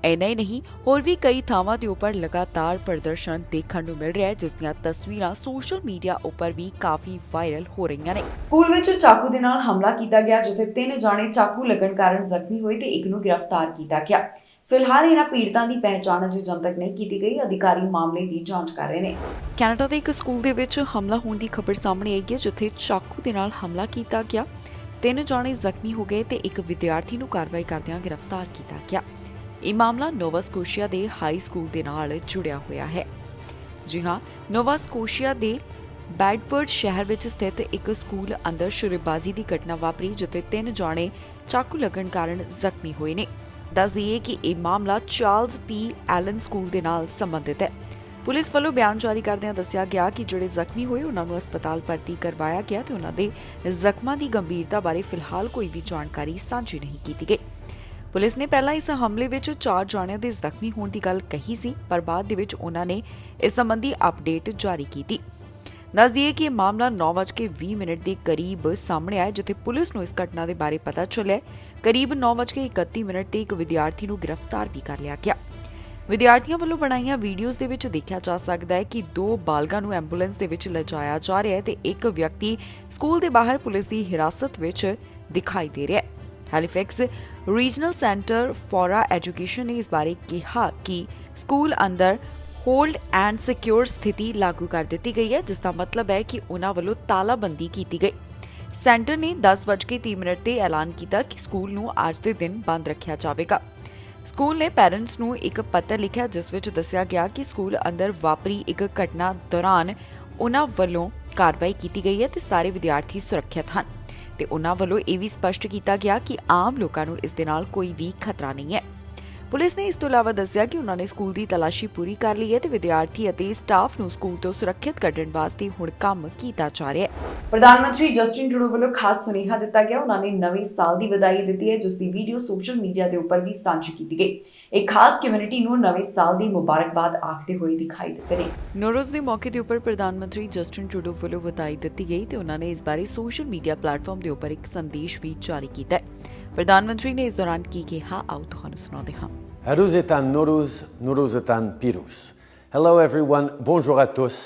ਇੰਨਾ ਹੀ ਨਹੀਂ, ਹੋਰ ਵੀ ਕਈ ਥਾਵਾਂ ਦੇ ਉੱਪਰ ਲਗਾਤਾਰ ਪ੍ਰਦਰਸ਼ਨ ਦੇਖਣ ਨੂੰ ਮਿਲ ਰਿਹਾ ਹੈ ਜਿਸ ਦੀਆਂ ਤਸਵੀਰਾਂ ਸੋਸ਼ਲ ਮੀਡੀਆ ਉੱਪਰ ਵੀ ਕਾਫੀ ਵਾਇਰਲ ਹੋ ਰਹੀਆਂ ਨੇ। ਸਕੂਲ ਵਿੱਚ ਚਾਕੂ ਦੇ ਨਾਲ ਹਮਲਾ ਕੀਤਾ ਗਿਆ ਜਿੱਥੇ 3 ਜਾਣੇ ਚਾਕੂ ਲੱਗਣ ਕਾਰਨ ਜ਼ਖਮੀ ਹੋਏ ਤੇ ਇੱਕ ਨੂੰ ਗ੍ਰਿਫਤਾਰ ਕੀਤਾ ਗਿਆ। ਫਿਲਹਾਲ ਇਹਨਾਂ ਪੀੜਤਾਂ ਦੀ ਪਹਿਚਾਣ ਅਜੇ ਜਨਤਕ ਨਹੀਂ ਕੀਤੀ ਗਈ। ਅਧਿਕਾਰੀ ਮਾਮਲੇ ਦੀ ਜਾਂਚ ਕਰ ਰਹੇ ਨੇ। ਕੈਨੇਡਾ ਦੇ ਇੱਕ ਸਕੂਲ ਦੇ ਵਿੱਚ ਹਮਲਾ ਹੋਣ ਦੀ ਖਬਰ ਸਾਹਮਣੇ ਆਈ ਹੈ ਜਿੱਥੇ ਚਾਕੂ ਦੇ ਨਾਲ ਹਮਲਾ ਕੀਤਾ ਗਿਆ। 3 ਜਾਣੇ ਜ਼ਖਮੀ ਹੋ ਗਏ ਤੇ ਇੱਕ ਵਿਦਿਆਰਥੀ ਨੂੰ ਕਾਰਵਾਈ ਕਰਦਿਆਂ ਗ੍ਰਿਫਤਾਰ ਕੀਤਾ ਗਿਆ। ਇਹ ਮਾਮਲਾ ਨੋਵਾ ਸਕੋਸ਼ੀਆ ਦੇ ਹਾਈ ਸਕੂਲ ਦੇ ਨਾਲ ਜੁੜਿਆ ਹੋਇਆ ਹੈ। ਜੀ ਹਾਂ, ਨੋਵਾ ਸਕੋਸ਼ੀਆ ਦੇ ਬੈਡਫੋਰਡ ਸ਼ਹਿਰ ਵਿੱਚ ਸਥਿਤ ਇੱਕ ਸਕੂਲ ਅੰਦਰ ਸ਼ੁਰੇਬਾਜ਼ੀ ਦੀ ਘਟਨਾ ਵਾਪਰੀ ਜਿੱਥੇ 3 ਜਾਣੇ ਚਾਕੂ ਲੱਗਣ ਕਾਰਨ ਜ਼ਖਮੀ ਹੋਏ ਨੇ। ਦੱਸ ਦਈਏ ਕਿ ਇਹ ਮਾਮਲਾ ਚਾਰਲਸ ਪੀ ਐਲਨ ਸਕੂਲ ਦੇ ਨਾਲ ਸੰਬੰਧਿਤ ਹੈ। ਪੁਲਿਸ ਵੱਲੋਂ ਬਿਆਨ ਜਾਰੀ ਕਰਦਿਆਂ ਦੱਸਿਆ ਗਿਆ ਕਿ ਜਿਹੜੇ ਜ਼ਖਮੀ ਹੋਏ ਉਹਨਾਂ ਨੂੰ ਹਸਪਤਾਲ ਭਰਤੀ ਕਰਵਾਇਆ ਗਿਆ ਤੇ ਉਹਨਾਂ ਦੇ ਜ਼ਖਮਾਂ ਦੀ ਗੰਭੀਰਤਾ ਬਾਰੇ ਫਿਲਹਾਲ ਕੋਈ ਵੀ ਜਾਣਕਾਰੀ ਸਾਂਝੀ ਨਹੀਂ ਕੀਤੀ ਗਈ। ਪੁਲਿਸ ਨੇ ਪਹਿਲਾਂ ਇਸ ਹਮਲੇ ਵਿੱਚ 4 ਜਾਣਿਆਂ ਦੇ ਜ਼ਖਮੀ ਹੋਣ ਦੀ ਗੱਲ ਕਹੀ ਸੀ ਪਰ ਬਾਅਦ ਦੇ ਵਿੱਚ ਉਹਨਾਂ ਨੇ ਇਸ ਸੰਬੰਧੀ ਅਪਡੇਟ ਜਾਰੀ ਕੀਤੀ। ਦੱਸ ਦਈਏ ਕਿ ਇਹ ਮਾਮਲਾ 9:20 ਦੇ ਕਰੀਬ ਸਾਹਮਣੇ ਆਇਆ ਜਿੱਥੇ ਪੁਲਿਸ ਨੂੰ ਇਸ ਘਟਨਾ ਦੇ ਬਾਰੇ ਪਤਾ ਚੱਲਿਆ। ਕਰੀਬ 9:31 ਤੇ ਇੱਕ ਵਿਦਿਆਰਥੀ ਨੂੰ ਗ੍ਰਿਫਤਾਰ ਵੀ ਕਰ ਲਿਆ ਗਿਆ। ਵਿਦਿਆਰਥੀਆਂ ਵੱਲੋਂ ਬਣਾਈਆਂ ਵੀਡੀਓਜ਼ ਦੇ ਵਿੱਚ ਦੇਖਿਆ ਜਾ ਸਕਦਾ ਹੈ ਕਿ 2 ਬਾਲਗਾਂ ਨੂੰ ਐਂਬੂਲੈਂਸ ਦੇ ਵਿੱਚ ਲਿਜਾਇਆ ਜਾ ਰਿਹਾ ਹੈ ਤੇ ਇੱਕ ਵਿਅਕਤੀ ਸਕੂਲ ਦੇ ਬਾਹਰ ਪੁਲਿਸ ਦੀ ਹਿਰਾਸਤ ਵਿੱਚ ਦਿਖਾਈ ਦੇ ਰਿਹਾ ਹੈ। Halifax regional centre for education ਨੇ ਇਸ ਬਾਰੇ ਕਿਹਾ ਕਿ ਸਕੂਲ ਅੰਦਰ ਹੋਲਡ ਐਂਡ ਸਿਕਿਉਰ ਸਥਿਤੀ ਲਾਗੂ ਕਰ ਦਿੱਤੀ ਗਈ ਹੈ ਜਿਸ ਦਾ ਮਤਲਬ ਹੈ ਕਿ ਉਹਨਾਂ ਵੱਲੋਂ ਤਾਲਾਬੰਦੀ ਕੀਤੀ ਗਈ। ਸੈਂਟਰ ਨੇ 10:30 ਤੇ ਐਲਾਨ ਕੀਤਾ ਕਿ ਸਕੂਲ ਨੂੰ ਅੱਜ ਦੇ ਦਿਨ ਬੰਦ ਰੱਖਿਆ ਜਾਵੇਗਾ। ਸਕੂਲ ਨੇ ਪੈਰੈਂਟਸ ਨੂੰ ਇੱਕ ਪੱਤਰ ਲਿਖਿਆ ਜਿਸ ਵਿੱਚ ਦੱਸਿਆ ਗਿਆ ਕਿ ਸਕੂਲ ਅੰਦਰ ਵਾਪਰੀ ਇੱਕ ਘਟਨਾ ਦੌਰਾਨ ਉਹਨਾਂ ਵੱਲੋਂ ਕਾਰਵਾਈ ਕੀਤੀ ਗਈ ਹੈ ਤੇ ਸਾਰੇ ਵਿਦਿਆਰਥੀ ਸੁਰੱਖਿਅਤ ਹਨ ਤੇ ਉਹਨਾਂ ਵੱਲੋਂ ਇਹ ਵੀ ਸਪਸ਼ਟ ਕੀਤਾ ਗਿਆ ਕਿ ਆਮ ਲੋਕਾਂ ਨੂੰ ਇਸ ਦੇ ਨਾਲ ਕੋਈ ਵੀ ਖਤਰਾ ਨਹੀਂ ਹੈ। ਪੁਲਿਸ ਨੇ ਇਸ ਤੋਂ ਇਲਾਵਾ ਦੱਸਿਆ ਕਿ ਉਹਨਾਂ ਨੇ ਸਕੂਲ ਦੀ ਤਲਾਸ਼ੀ ਪੂਰੀ ਕਰ ਲਈ ਹੈ ਤੇ ਵਿਦਿਆਰਥੀ ਅਤੇ ਸਟਾਫ ਨੂੰ ਸਕੂਲ ਤੋਂ ਸੁਰੱਖਿਅਤ ਕੱਢਣ ਵਾਸਤੇ ਹੁਣ ਕੰਮ ਕੀਤਾ ਜਾ ਰਿਹਾ ਹੈ। ਪ੍ਰਧਾਨ ਮੰਤਰੀ ਜਸਟਿਨ ਟਰੂਡੋ ਵੱਲੋਂ ਖਾਸ ਸੁਨੇਹਾ ਦਿੱਤਾ ਗਿਆ। ਉਹਨਾਂ ਨੇ ਨਵੇਂ ਸਾਲ ਦੀ ਵਧਾਈ ਦਿੱਤੀ ਹੈ ਜਿਸ ਦੀ ਵੀਡੀਓ ਸੋਸ਼ਲ ਮੀਡੀਆ ਦੇ ਉੱਪਰ ਵੀ ਸਾਂਝੀ ਕੀਤੀ ਗਈ। ਇੱਕ ਖਾਸ ਕਮਿਊਨਿਟੀ ਨੂੰ ਨਵੇਂ ਸਾਲ ਦੀ ਮੁਬਾਰਕਬਾਦ ਆਖਦੇ ਹੋਏ ਦਿਖਾਈ ਦਿੱਤੇ ਨੇ। ਨੋਰੋਜ਼ ਦੇ ਮੌਕੇ ਦੇ ਉੱਪਰ ਪ੍ਰਧਾਨ ਮੰਤਰੀ ਜਸਟਿਨ ਟਰੂਡੋ ਵੱਲੋਂ ਵਧਾਈ ਦਿੱਤੀ ਗਈ ਤੇ ਉਹਨਾਂ ਨੇ ਇਸ ਬਾਰੇ ਸੋਸ਼ਲ ਮੀਡੀਆ ਪਲੇਟਫਾਰਮ ਦੇ ਉੱਪਰ ਇੱਕ ਸੰਦੇਸ਼ ਵੀ ਜਾਰੀ ਕੀਤਾ ਹੈ। ਪ੍ਰਧਾਨ ਮੰਤਰੀ ਨੇ ਇਸ ਦੌਰਾਨ ਕੀ ਕਿਹਾ ਆਓ ਤੁਹਾਨੂੰ ਸੁਣਾਉਂਦੇ ਹਾਂ। Haruz etan Noruz, Noruz etan Pirus. Hello everyone, bonjour à tous.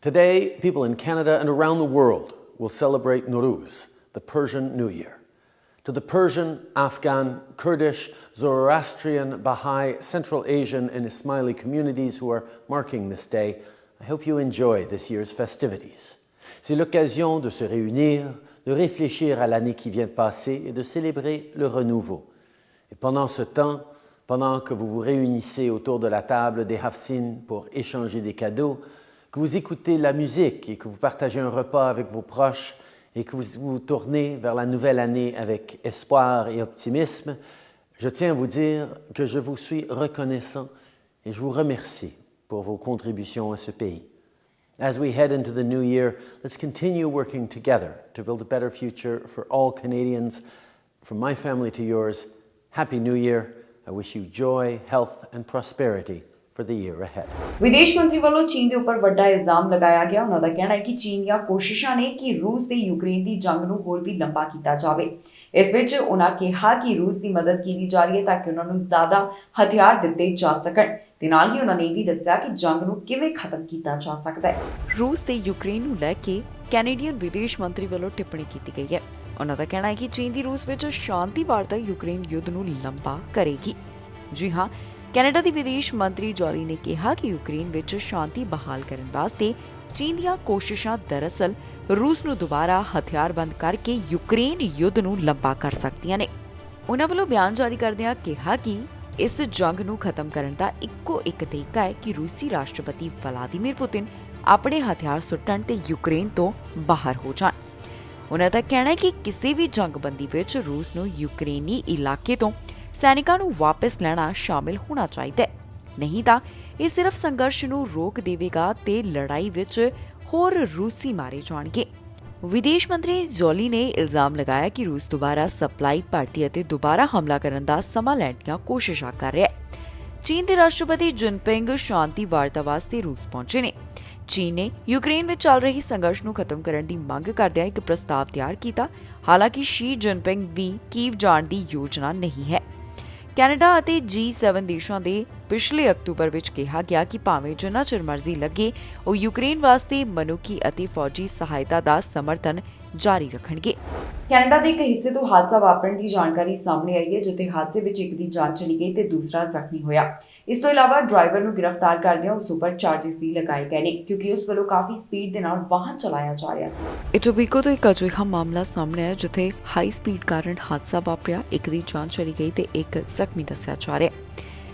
Today, people in Canada and around the world will celebrate Nowruz, the Persian New Year. to the Persian, Afghan, Kurdish, Zoroastrian, Baha'i, Central Asian and Ismaili communities who are marking this day, I hope you enjoy this year's festivities. C'est l'occasion de se réunir, de réfléchir à l'année qui vient de passer et de célébrer le renouveau. Et pendant ce temps, pendant que vous vous réunissez autour de la table des Hafsin pour échanger des cadeaux, que vous écoutez la musique et que vous partagez un repas avec vos proches et que vous vous tournez vers la nouvelle année avec espoir et optimisme, je tiens à vous dire que je vous suis reconnaissant et je vous remercie pour vos contributions à ce pays. As we head into the new year, let's continue working together to build a better future for all Canadians. From my family to yours, Happy New Year. I wish you joy, health and prosperity for the year ahead. ਵਿਦੇਸ਼ ਮੰਤਰੀ ਵੱਲੋਂ ਚੀਨ ਦੇ ਉੱਪਰ ਵੱਡਾ ਇਲਜ਼ਾਮ ਲਗਾਇਆ ਗਿਆ। ਉਹਨਾਂ ਦਾ ਕਹਿਣਾ ਹੈ ਕਿ ਚੀਨ ਦੀਆਂ ਕੋਸ਼ਿਸ਼ਾਂ ਨੇ ਕਿ ਰੂਸ ਤੇ ਯੂਕਰੇਨ ਦੀ ਜੰਗ ਨੂੰ ਹੋਰ ਵੀ ਲੰਬਾ ਕੀਤਾ ਜਾਵੇ। ਇਸ ਵਿੱਚ ਉਹਨਾਂ ਕਿਹਾ ਕਿ ਰੂਸ ਦੀ ਮਦਦ ਕੀਤੀ ਜਾ ਰਹੀ ਹੈ ਤਾਂ ਕਿ ਉਹਨਾਂ ਨੂੰ ਜ਼ਿਆਦਾ ਹਥਿਆਰ ਦਿੱਤੇ ਜਾ ਸਕਣ ਤੇ ਨਾਲ ਹੀ ਉਹਨਾਂ ਨੇ ਇਹ ਵੀ ਦੱਸਿਆ ਕਿ ਜੰਗ ਨੂੰ ਕਿਵੇਂ ਖਤਮ ਕੀਤਾ ਜਾ ਸਕਦਾ ਹੈ। ਰੂਸ ਤੇ ਯੂਕਰੇਨ ਨੂੰ ਲੈ ਕੇ ਕੈਨੇਡੀਅਨ ਵਿਦੇਸ਼ ਮੰਤਰੀ ਵੱਲੋਂ ਟਿੱਪਣੀ ਕੀਤੀ ਗਈ ਹੈ। ਉਹਨਾਂ ਦਾ ਕਹਿਣਾ ਹੈ ਕਿ ਚੀਨ ਦੀ ਰੂਸ ਵਿੱਚ ਸ਼ਾਂਤੀ ਵਾਰਤਾ ਯੂਕਰੇਨ ਯੁੱਧ ਨੂੰ ਲੰਬਾ ਕਰੇਗੀ। ਜੀ ਹਾਂ, ਕੈਨੇਡਾ ਦੀ ਵਿਦੇਸ਼ ਮੰਤਰੀ ਜੋਲੀ ਨੇ ਕਿਹਾ ਕਿ ਯੂਕਰੇਨ ਵਿੱਚ ਸ਼ਾਂਤੀ ਬਹਾਲ ਕਰਨ ਵਾਸਤੇ ਚੀਨ ਦੀਆਂ ਕੋਸ਼ਿਸ਼ਾਂ ਦਰਅਸਲ ਰੂਸ ਨੂੰ ਦੁਬਾਰਾ ਹਥਿਆਰਬੰਦ ਕਰਕੇ ਯੂਕਰੇਨ ਯੁੱਧ ਨੂੰ ਲੰਬਾ ਕਰ ਸਕਦੀਆਂ ਨੇ। ਉਹਨਾਂ ਵੱਲੋਂ ਬਿਆਨ ਜਾਰੀ ਕਰਦਿਆਂ ਕਿਹਾ ਕਿ ਇਸ ਜੰਗ ਨੂੰ ਖਤਮ ਕਰਨ ਦਾ ਇੱਕੋ ਇੱਕ ਤਰੀਕਾ ਹੈ ਕਿ ਰੂਸੀ ਰਾਸ਼ਟਰਪਤੀ ਵਲਾਦੀਮੀਰ ਪੁਤਿਨ ਆਪਣੇ ਹਥਿਆਰ ਸੁੱਟਣ ਤੇ ਯੂਕਰੇਨ ਤੋਂ ਬਾਹਰ ਹੋ ਜਾਣ। ਉਹਨਾਂ ਦਾ ਕਹਿਣਾ ਹੈ ਕਿ ਕਿਸੇ ਵੀ ਜੰਗਬੰਦੀ ਵਿੱਚ ਰੂਸ ਨੂੰ ਯੂਕਰੇਨੀ ਇਲਾਕੇ ਤੋਂ ਸੈਨਿਕਾਂ ਨੂੰ ਵਾਪਸ ਲੈਣਾ ਸ਼ਾਮਿਲ ਹੋਣਾ ਚਾਹੀਦਾ ਹੈ, ਨਹੀਂ ਤਾਂ ਇਹ ਸਿਰਫ ਸੰਘਰਸ਼ ਨੂੰ ਰੋਕ ਦੇਵੇਗਾ ਤੇ ਲੜਾਈ ਵਿੱਚ ਹੋਰ ਰੂਸੀ ਮਾਰੇ ਜਾਣਗੇ। ਵਿਦੇਸ਼ ਮੰਤਰੀ ਜੋਲੀ ਨੇ ਇਲਜ਼ਾਮ ਲਗਾਇਆ ਕਿ ਰੂਸ ਦੁਬਾਰਾ ਸਪਲਾਈ ਭਰਤੀ ਅਤੇ ਦੁਬਾਰਾ ਹਮਲਾ ਕਰਨ ਦਾ ਸਮਾਂ ਲੈਣ ਦੀਆਂ ਕੋਸ਼ਿਸ਼ਾਂ ਕਰ ਰਿਹਾ ਹੈ। ਚੀਨ ਦੇ ਰਾਸ਼ਟਰਪਤੀ ਜਿਨਪਿੰਗ ਸ਼ਾਂਤੀ ਵਾਰਤਾ ਵਾਸਤੇ ਰੂਸ ਪਹੁੰਚੇ ਨੇ। ਚੀਨ ਨੇ ਯੂਕਰੇਨ ਵਿੱਚ ਚੱਲ ਰਹੀ ਸੰਘਰਸ਼ ਨੂੰ ਖਤਮ ਕਰਨ ਦੀ ਮੰਗ ਕਰਦਿਆਂ ਇੱਕ ਪ੍ਰਸਤਾਵ ਤਿਆਰ ਕੀਤਾ। ਹਾਲਾਂਕਿ ਸ਼ੀ ਜਿਨਪਿੰਗ ਵੀ ਕੀਵ ਜਾਣ ਦੀ ਯੋਜਨਾ ਨਹੀਂ ਹੈ। ਕੈਨੇਡਾ ਅਤੇ G7 ਦੇਸ਼ਾਂ ਦੇ ਪਿਛਲੇ ਅਕਤੂਬਰ ਵਿੱਚ ਕਿਹਾ ਗਿਆ ਕਿ ਭਾਵੇਂ ਜਿੰਨਾ ਚਿਰ ਮਰਜ਼ੀ ਲੱਗੇ ਉਹ ਯੂਕਰੇਨ ਵਾਸਤੇ ਮਨੁੱਖੀ ਅਤੇ ਫੌਜੀ ਸਹਾਇਤਾ ਦਾ ਸਮਰਥਨ ਜਾਰੀ ਰੱਖਣਗੇ। ਕੈਨੇਡਾ ਦੇ ਇੱਕ ਹਿੱਸੇ ਤੋਂ ਹਾਦਸਾ ਵਾਪਰਨ ਦੀ ਜਾਣਕਾਰੀ ਸਾਹਮਣੇ ਆਈ ਹੈ, ਜਿੱਥੇ ਹਾਦਸੇ ਵਿੱਚ ਇੱਕ ਦੀ ਜਾਨ ਚਲੀ ਗਈ ਤੇ ਦੂਸਰਾ ਜ਼ਖਮੀ ਹੋਇਆ। ਇਸ ਤੋਂ ਇਲਾਵਾ ਡਰਾਈਵਰ ਨੂੰ ਗ੍ਰਿਫਤਾਰ ਕਰਦਿਆਂ ਉਸ ਉੱਪਰ ਚਾਰਜਸ ਵੀ ਲਗਾਏ ਗਏ ਨੇ ਕਿਉਂਕਿ ਉਸ ਵੱਲੋਂ ਕਾਫੀ ਸਪੀਡ ਦੇ ਨਾਲ ਵਾਹਨ ਚਲਾਇਆ ਜਾ ਰਿਹਾ ਸੀ। ਇਟੋਬੀਕੋ ਤੋਂ ਇੱਕ ਅਜਿਹਾ ਮਾਮਲਾ ਸਾਹਮਣੇ ਆਇਆ ਜਿੱਥੇ ਹਾਈ ਸਪੀਡ ਕਾਰਨ ਹਾਦਸਾ ਵਾਪਰਿਆ, ਇੱਕ ਦੀ ਜਾਨ ਚਲੀ ਗਈ ਤੇ ਇੱਕ ਜ਼ਖਮੀ ਦੱਸਿਆ ਜਾ ਰਿਹਾ।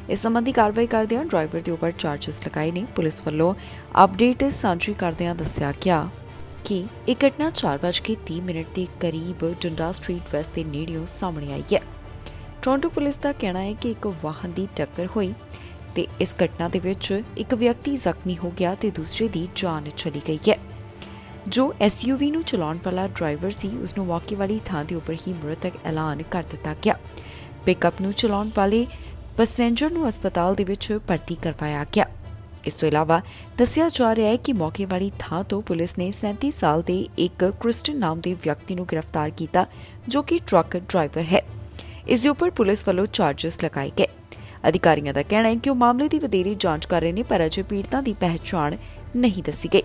ਇਸ ਸੰਬੰਧੀ ਕਾਰਵਾਈ ਕਰਦਿਆਂ ਡਰਾਈਵਰ ਦੇ ਉੱਪਰ ਚਾਰਜਸ ਲਗਾਏ ਨੇ। ਪੁਲਿਸ ਵੱਲੋਂ ਅਪਡੇਟ ਸਾਂਝੀ ਕਰਦਿਆਂ ਦੱਸਿਆ ਗਿਆ ਕਿ ਇਹ ਘਟਨਾ 4:30 ਦੇ ਕਰੀਬ ਡੰਡਾ ਸਟਰੀਟ ਵੈਸਟ ਦੇ ਨੇੜਿਓਂ ਸਾਹਮਣੇ ਆਈ ਹੈ। ਟੋਰਾਂਟੋ ਪੁਲਿਸ ਦਾ ਕਹਿਣਾ ਹੈ ਕਿ ਇੱਕ ਵਾਹਨ ਦੀ ਟੱਕਰ ਹੋਈ ਤੇ ਇਸ ਘਟਨਾ ਦੇ ਵਿੱਚ ਇੱਕ ਵਿਅਕਤੀ ਜ਼ਖਮੀ ਹੋ ਗਿਆ ਤੇ ਦੂਸਰੇ ਦੀ ਜਾਨ ਚਲੀ ਗਈ ਹੈ। ਜੋ SUV ਨੂੰ ਚਲਾਉਣ ਵਾਲਾ ਡਰਾਈਵਰ ਸੀ ਉਸ ਨੂੰ ਮੌਕੇ ਵਾਲੀ ਥਾਂ ਦੇ ਉੱਪਰ ਹੀ ਮ੍ਰਿਤਕ ਐਲਾਨ ਕਰ ਦਿੱਤਾ ਗਿਆ। ਪਿਕਅਪ ਨੂੰ ਚਲਾਉਣ ਵਾਲੇ ਪੈਸੇਂਜਰ ਨੂੰ ਹਸਪਤਾਲ ਦੇ ਵਿੱਚ ਭਰਤੀ ਕਰਵਾਇਆ ਗਿਆ। ਇਸ ਤੋਂ ਇਲਾਵਾ ਦੱਸਿਆ ਜਾ ਰਿਹਾ ਹੈ ਕਿ ਮੌਕੇ ਵਾਲੀ ਥਾਂ ਤੋਂ ਪੁਲਿਸ ਨੇ 37 ਸਾਲ ਦੇ ਇੱਕ ਕ੍ਰਿਸਟਨ ਨਾਮ ਦੇ ਵਿਅਕਤੀ ਨੂੰ ਗ੍ਰਿਫਤਾਰ ਕੀਤਾ ਜੋ ਕਿ ਟਰੱਕ ਡਰਾਈਵਰ ਹੈ। ਇਸ ਦੇ ਉੱਪਰ ਪੁਲਿਸ ਵੱਲੋਂ ਚਾਰਜਸ ਲਗਾਏ ਗਏ। ਅਧਿਕਾਰੀਆਂ ਦਾ ਕਹਿਣਾ ਹੈ ਕਿ ਉਹ ਮਾਮਲੇ ਦੀ ਵਧੇਰੇ ਜਾਂਚ ਕਰ ਰਹੇ ਨੇ ਪਰ ਅਜੇ ਪੀੜਤਾਂ ਦੀ ਪਹਿਚਾਣ ਨਹੀਂ ਦੱਸੀ ਗਈ।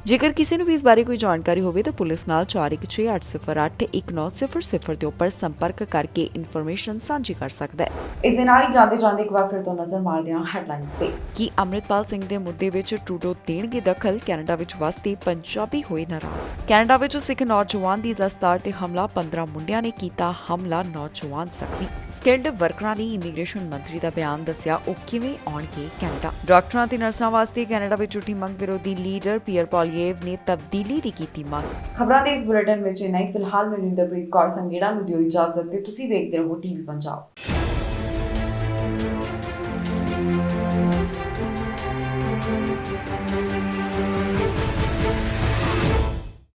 ਜੇਕਰ ਕਿਸੇ ਨੂੰ ਵੀ ਇਸ ਬਾਰੇ ਕੋਈ ਜਾਣਕਾਰੀ ਹੋਵੇ ਤਾਂ ਪੁਲਿਸ ਨਾਲ 4168081900 ਦੇ ਉੱਪਰ ਸੰਪਰਕ ਕਰਕੇ ਇਨਫੋਰਮੇਸ਼ਨ ਸਾਂਝੀ ਕਰ ਸਕਦਾ ਹੈ। ਇਸ ਦੇ ਨਾਲ ਹੀ ਜਾਂਦੇ ਇੱਕ ਵਾਰ ਫਿਰ ਤੋਂ ਨਜ਼ਰ ਮਾਰਦੇ ਹਾਂ ਹੈਡਲਾਈਨਸ ਤੇ ਕਿ ਅੰਮ੍ਰਿਤਪਾਲ ਸਿੰਘ ਦੇ ਮੁੱਦੇ ਵਿੱਚ ਟਰੂਡੋ ਦੇਣਗੇ ਦਖਲ, ਕੈਨੇਡਾ ਵਿੱਚ ਵਸਦੇ ਪੰਜਾਬੀ ਹੋਏ ਨਾਰਾਜ਼। ਕੈਨੇਡਾ ਵਿੱਚ ਸਿੱਖ ਨੌਜਵਾਨ ਦੀ ਦਸਤਾਰ ਤੇ ਹਮਲਾ, 15 ਮੁੰਡਿਆਂ ਨੇ ਕੀਤਾ ਹਮਲਾ, ਨੌਜਵਾਨ ਜ਼ਖਮੀ। ਸਕਿਲਡ ਵਰਕਰਾਂ ਲਈ ਇਮੀਗ੍ਰੇਸ਼ਨ ਮੰਤਰੀ ਦਾ ਬਿਆਨ ਦੱਸਿਆ ਉਹ ਕਿਵੇਂ ਆਉਣਗੇ ਕੈਨੇਡਾ। ਡਾਕਟਰਾਂ ਤੇ ਨਰਸਾਂ ਵਾਸਤੇ ਕੈਨੇਡਾ ਵਿੱਚ ਉੱਠੀ ਮੰਗ ਵਿਰੋਧੀ ਲੀਡਰ ਪੀਅਰ ਪੋਲੀਏਵ ਨੇ ਤਬਦੀਲੀ ਦੀ ਕੀਤੀ ਮੰਗ। ਖਬਰਾਂ ਦੇ ਇਸ ਬੁਲੇਟਿਨ ਵਿੱਚ ਇੰਨਾ ਹੀ। ਫਿਲਹਾਲ ਮੈਨੂੰ ਇੰਦਰਪ੍ਰੀਤ ਕੌਰ ਸੰਗੇੜਾ ਨੂੰ ਦਿਓ ਇਜਾਜ਼ਤ ਤੇ ਤੁਸੀਂ ਵੇਖਦੇ ਰਹੋ TV ਪੰਜਾਬ।